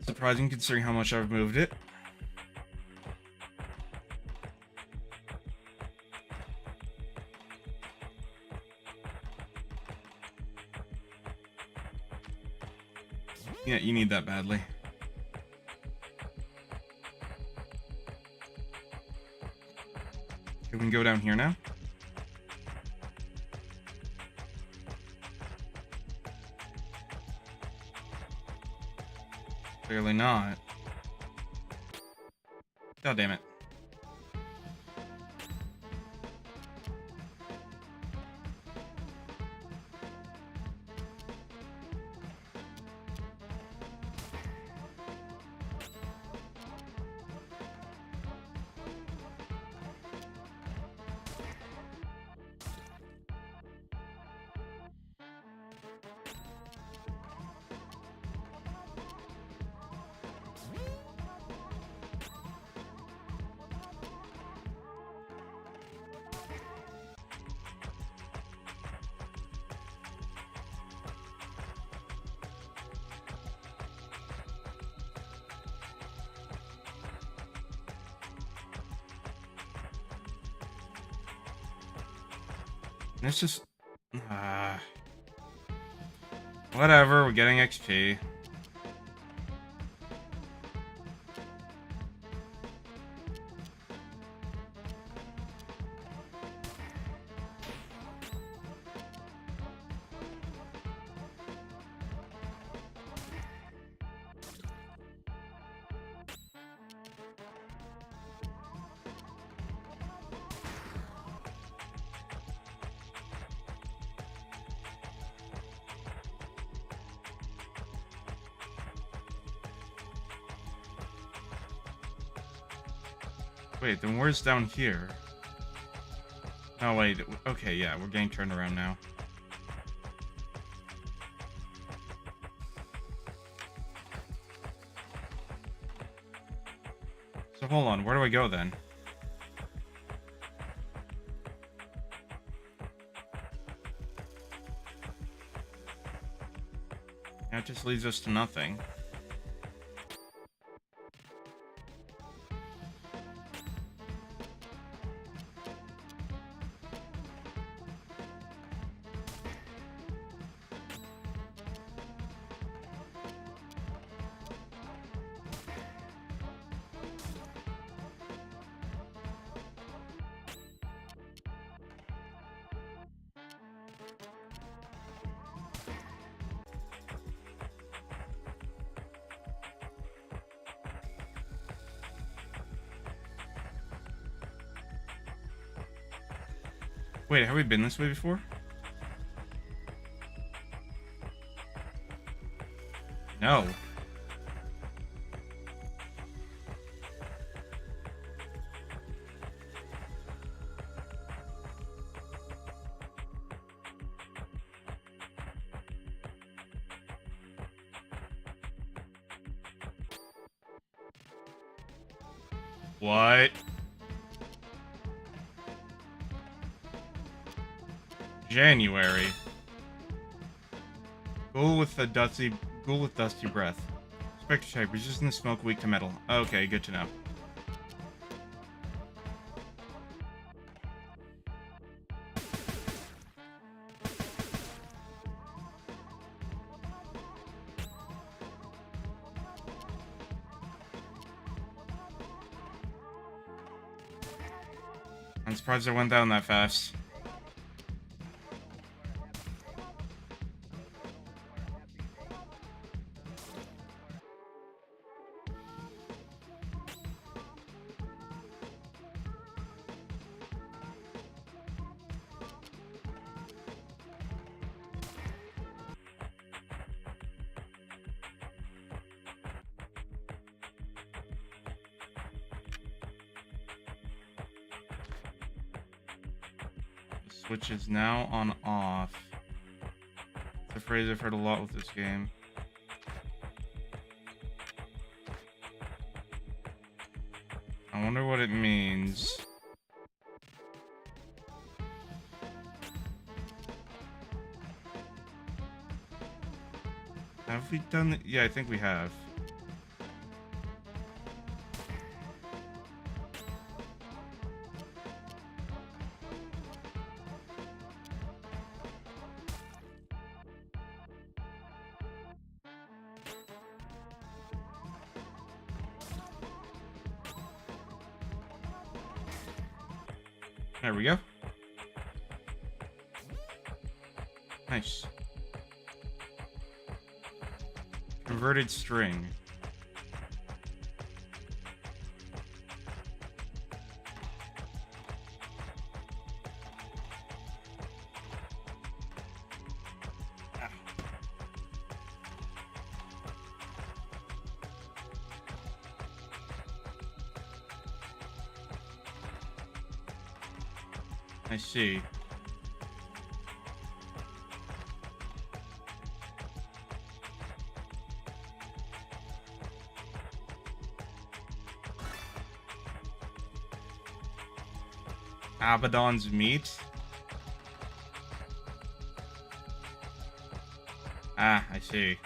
Surprising considering how much I've moved it. Yeah, you need that badly. Okay, we can go down here now. Clearly not. God damn it. It's just... whatever, we're getting XP. Wait, then where's down here? Oh, wait. Okay, yeah, we're getting turned around now. hold on. Where do I go then? That just leads us to nothing. Wait, have we been this way before? No. What? January. Ghoul with dusty breath. Spectre type, resistant to smoke, weak to metal. Okay, good to know. I'm surprised I went down that fast. Switch is now on off. It's a phrase I've heard a lot with this game. I wonder what it means. Have we done it? Yeah, I think we have. There we go. Nice. Converted string. I see. Abaddon's meat? Ah, I see.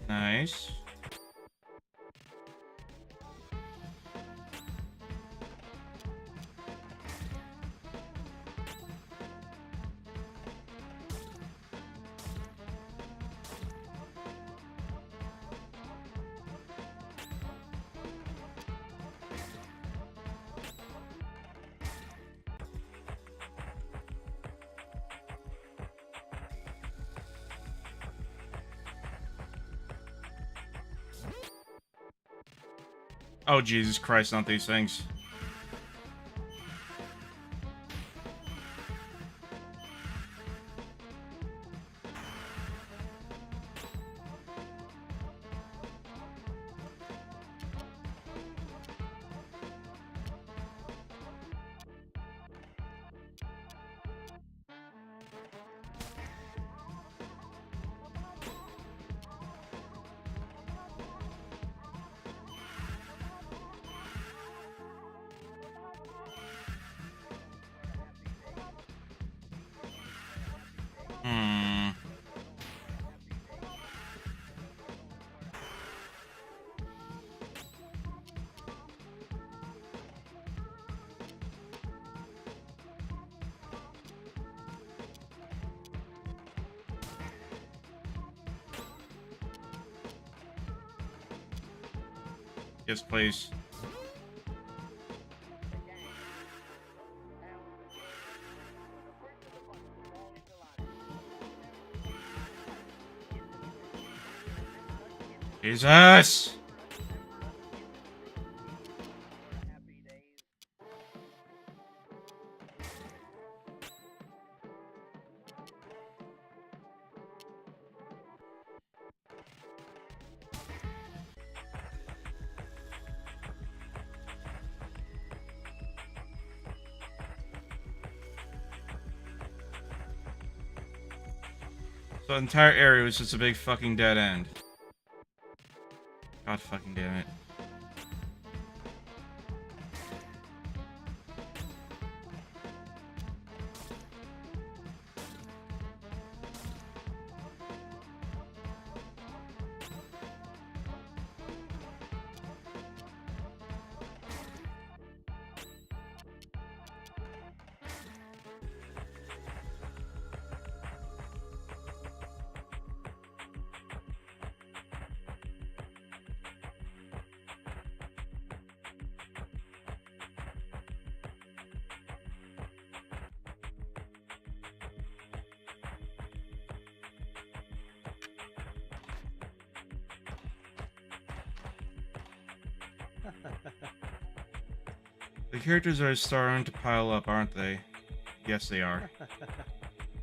Nice. Oh, Jesus Christ, not these things. Hmm. Yes, please. Jesus! So the entire area was just a big fucking dead end. God fucking damn it. The characters are starting to pile up, aren't they? Yes, they are. What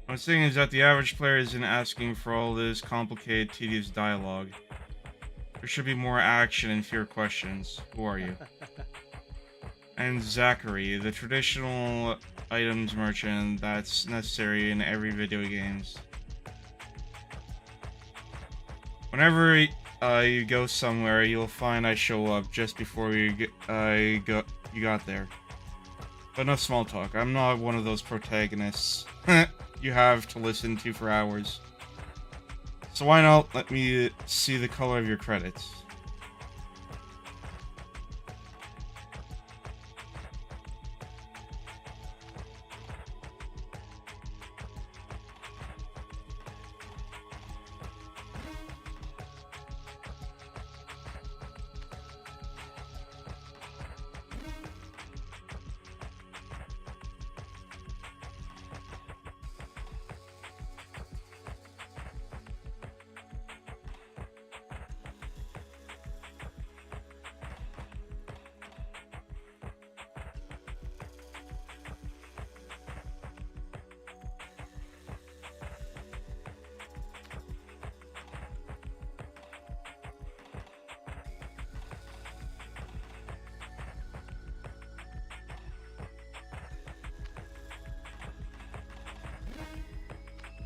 I'm saying is that the average player isn't asking for all this complicated, tedious dialogue. There should be more action and fewer questions. Who are you? And Zachary, the traditional items merchant that's necessary in every video games. Whenever you go somewhere, you'll find I show up just before you got there. But no small talk. I'm not one of those protagonists you have to listen to for hours. So why not let me see the color of your credits?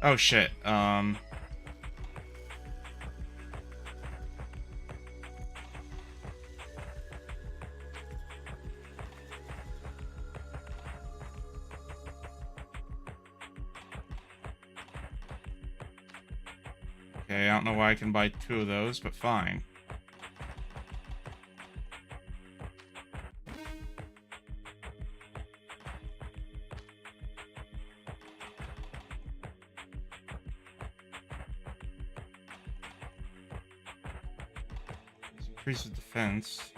Oh shit, okay, I don't know why I can buy 2 of those, but fine. Increase the defense.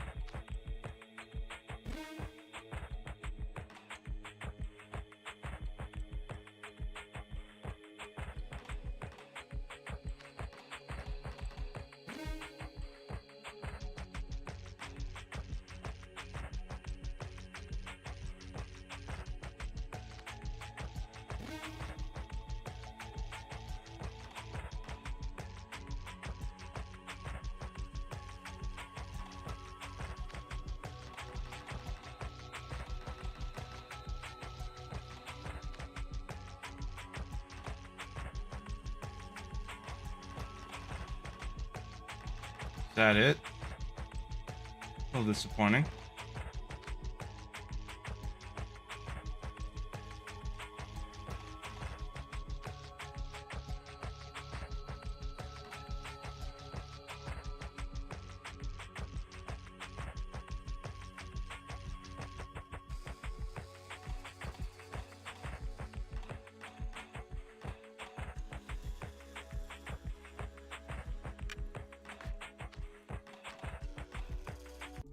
that it? A little disappointing.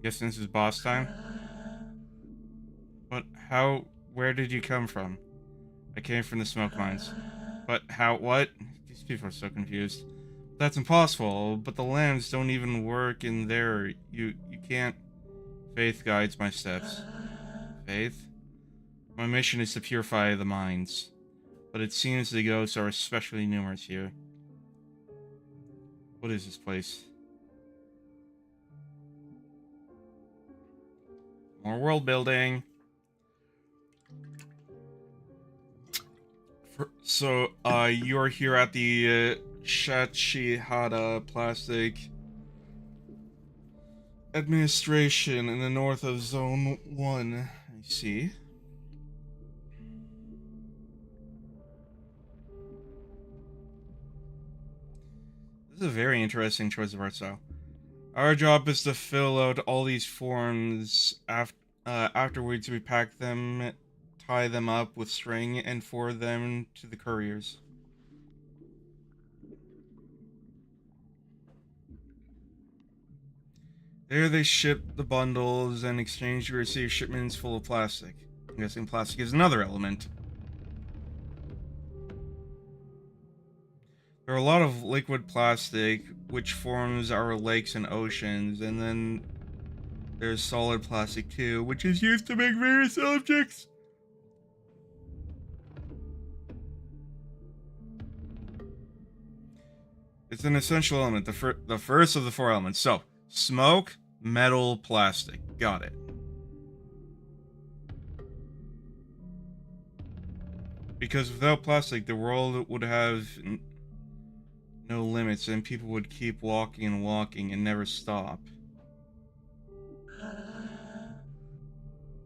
Guessing this is boss time. But how? Where did you come from? I came from the smoke mines. But how? What? These people are so confused. That's impossible. But the lamps don't even work in there. You can't. Faith guides my steps. Faith? My mission is to purify the mines. But it seems the ghosts are especially numerous here. What is this place? More world building. You're here at the Shachihara Plastic Administration in the north of Zone 1. I see. This is a very interesting choice of art style. Our job is to fill out all these forms. Afterwards, we pack them, tie them up with string, and forward them to the couriers. There they ship the bundles, and in exchange you receive shipments full of plastic. I'm guessing plastic is another element. There are a lot of liquid plastic, which forms our lakes and oceans, and then there's solid plastic too, which is used to make various objects. It's an essential element, the first of the four elements. So, smoke, metal, plastic. Got it. Because without plastic, the world would have no limits, and people would keep walking and walking and never stop.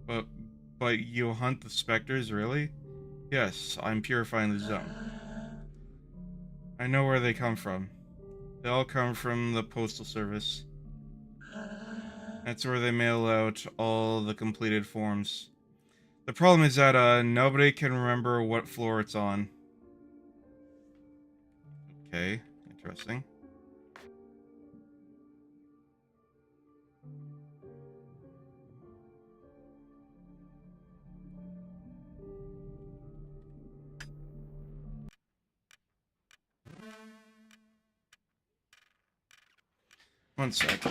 But, but you hunt the specters, really? Yes, I'm purifying the zone. I know where they come from. They all come from the postal service. That's where they mail out all the completed forms. The problem is that nobody can remember what floor it's on. Okay, interesting. One sec.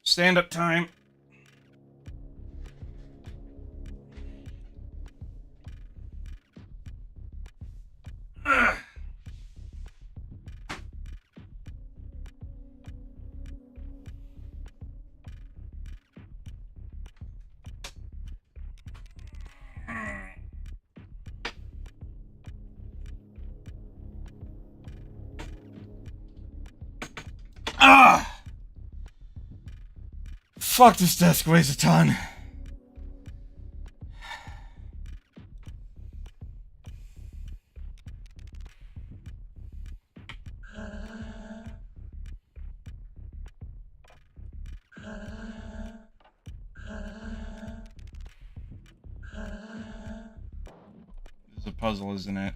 Stand up time. Ah! Fuck, this desk weighs a ton. This is a puzzle, isn't it?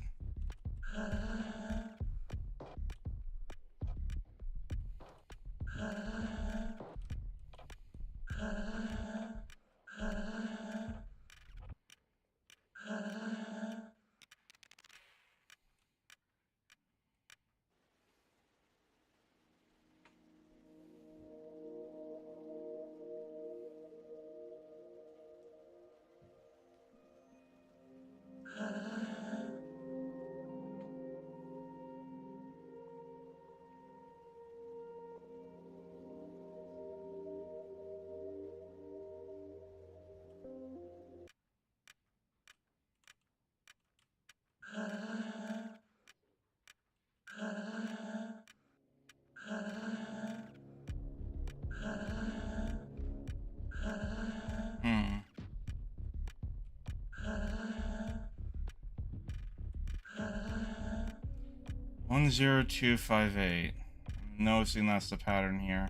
10258. I'm noticing that's the pattern here.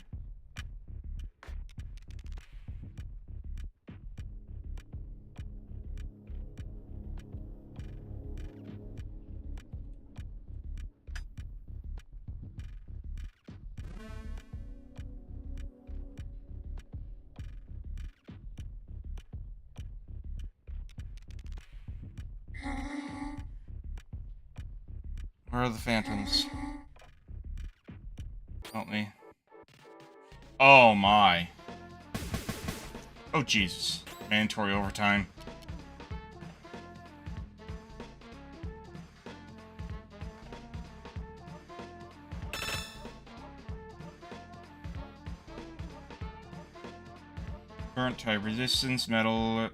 Where are the phantoms? Help me. Oh my. Oh Jesus. Mandatory overtime. Burnt type. Resistance, metal,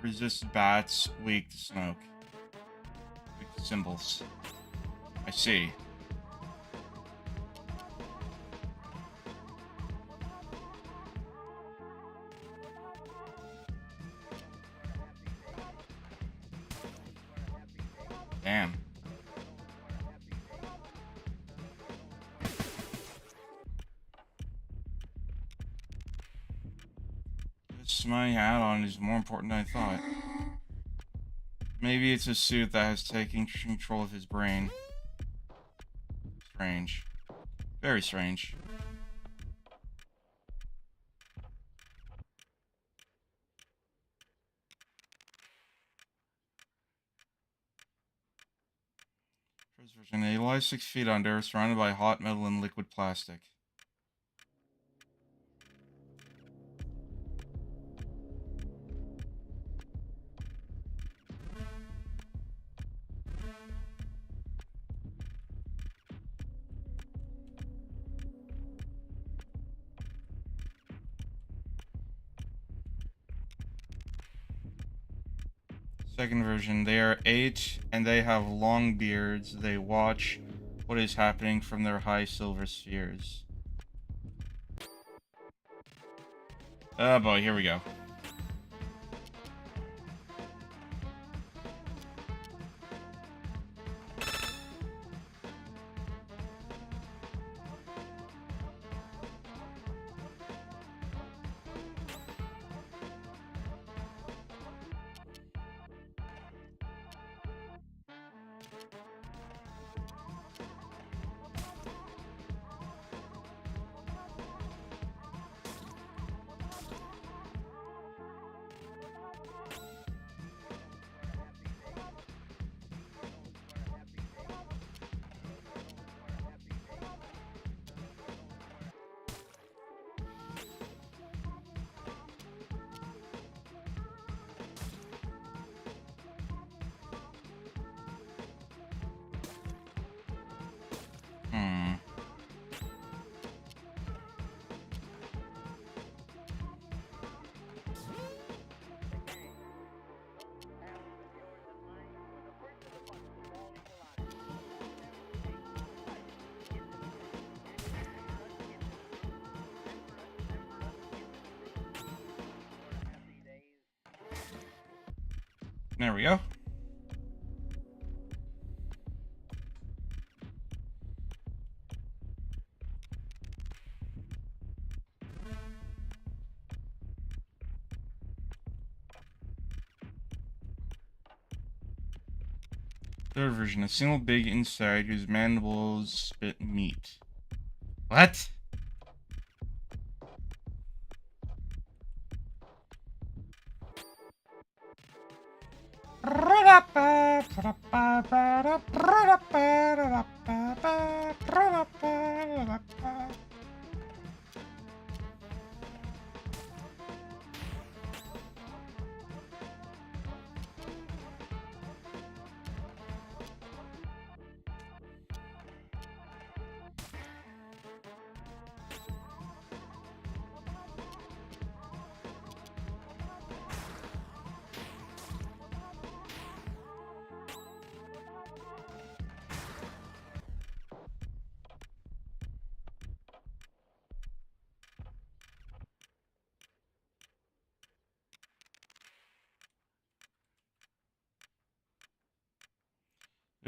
resists bats, weak to smoke. Weak to symbols. I see. Damn. This my add-on is more important than I thought. Maybe it's a suit that has taken control of his brain. Strange. Very strange. First version. They lie 6 feet under, surrounded by hot metal and liquid plastic. Second version. They are 8, and they have long beards. They watch what is happening from their high silver spheres. Oh boy, here we go. There we go. Third version. A single big insect whose mandibles spit meat. What?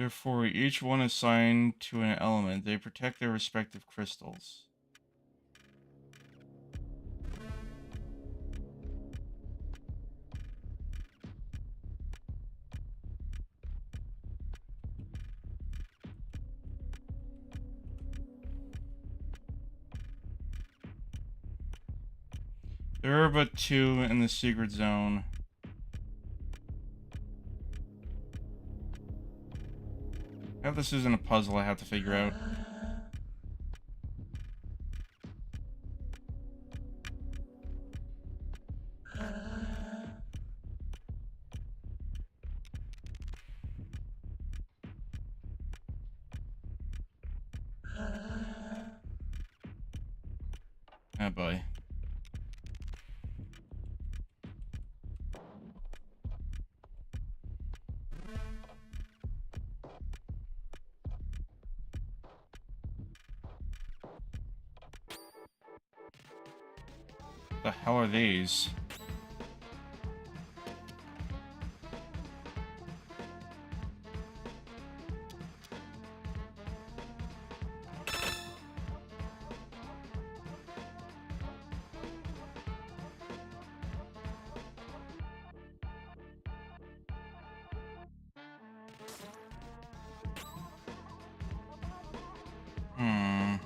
Therefore, each one assigned to an element. They protect their respective crystals. There are but 2 in the secret zone. Now this isn't a puzzle I have to figure out. Oh boy. The hell are these? Hmm.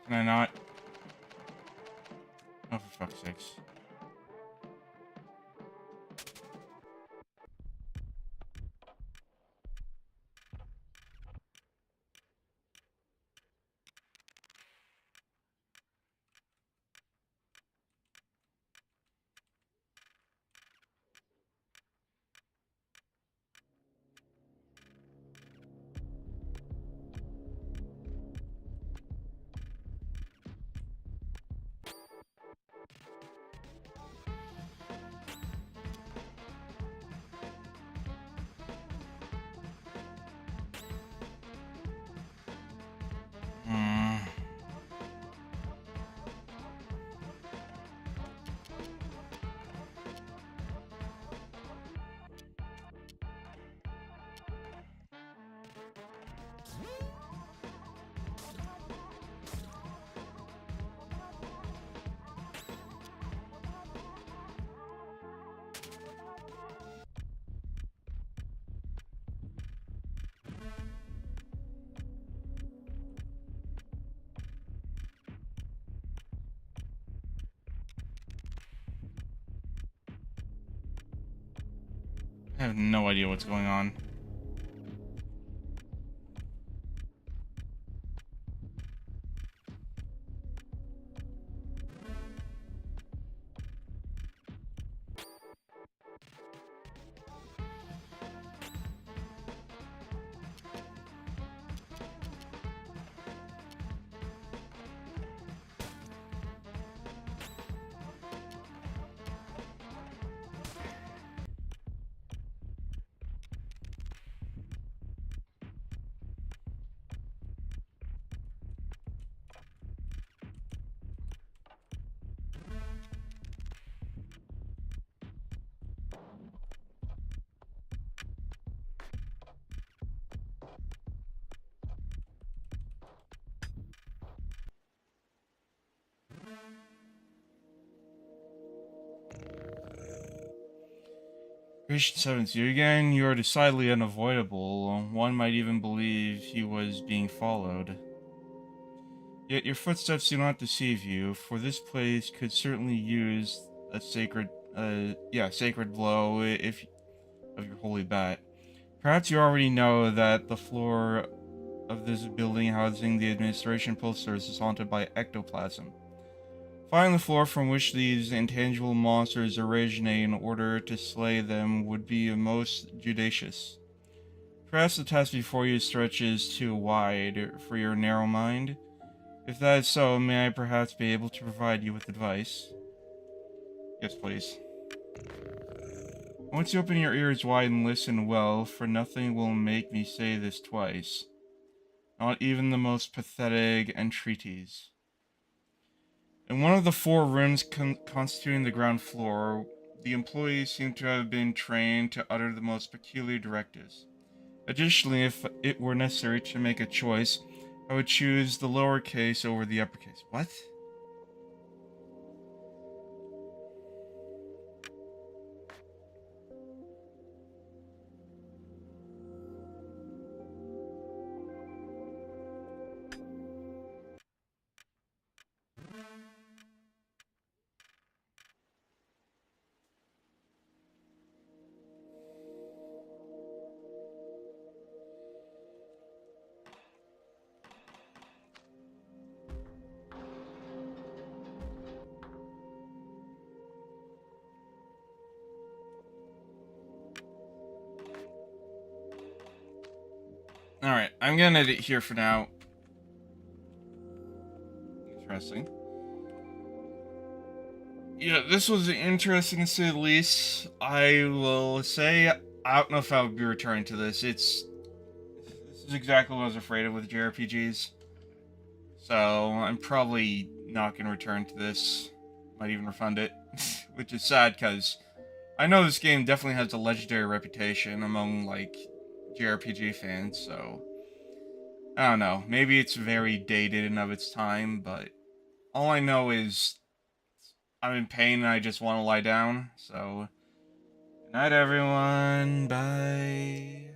Can I not? Oh, for fuck's sakes. Hmm. I have no idea what's going on. Patient 7, you again. You are decidedly unavoidable. One might even believe he was being followed. Yet your footsteps do not deceive you, for this place could certainly use a sacred yeah, sacred blow if of your holy bat. Perhaps you already know that the floor of this building housing the administration posters is haunted by ectoplasm. Finding the floor from which these intangible monsters originate in order to slay them would be most judicious. Perhaps the task before you stretches too wide for your narrow mind. If that is so, may I perhaps be able to provide you with advice? Yes, please. Once you open your ears wide and listen well, for nothing will make me say this twice. Not even the most pathetic entreaties. In one of the four rooms constituting the ground floor, the employees seem to have been trained to utter the most peculiar directives. Additionally, if it were necessary to make a choice, I would choose the lowercase over the uppercase. What? Alright, I'm gonna edit here for now. Interesting. Yeah, this was interesting to say the least. I will say, I don't know if I would be returning to this. This is exactly what I was afraid of with JRPGs. So, I'm probably not gonna return to this. Might even refund it. Which is sad, because I know this game definitely has a legendary reputation among, like, JRPG fans, so... I don't know. Maybe it's very dated and of its time, but all I know is I'm in pain and I just want to lie down. So, good night, everyone. Bye.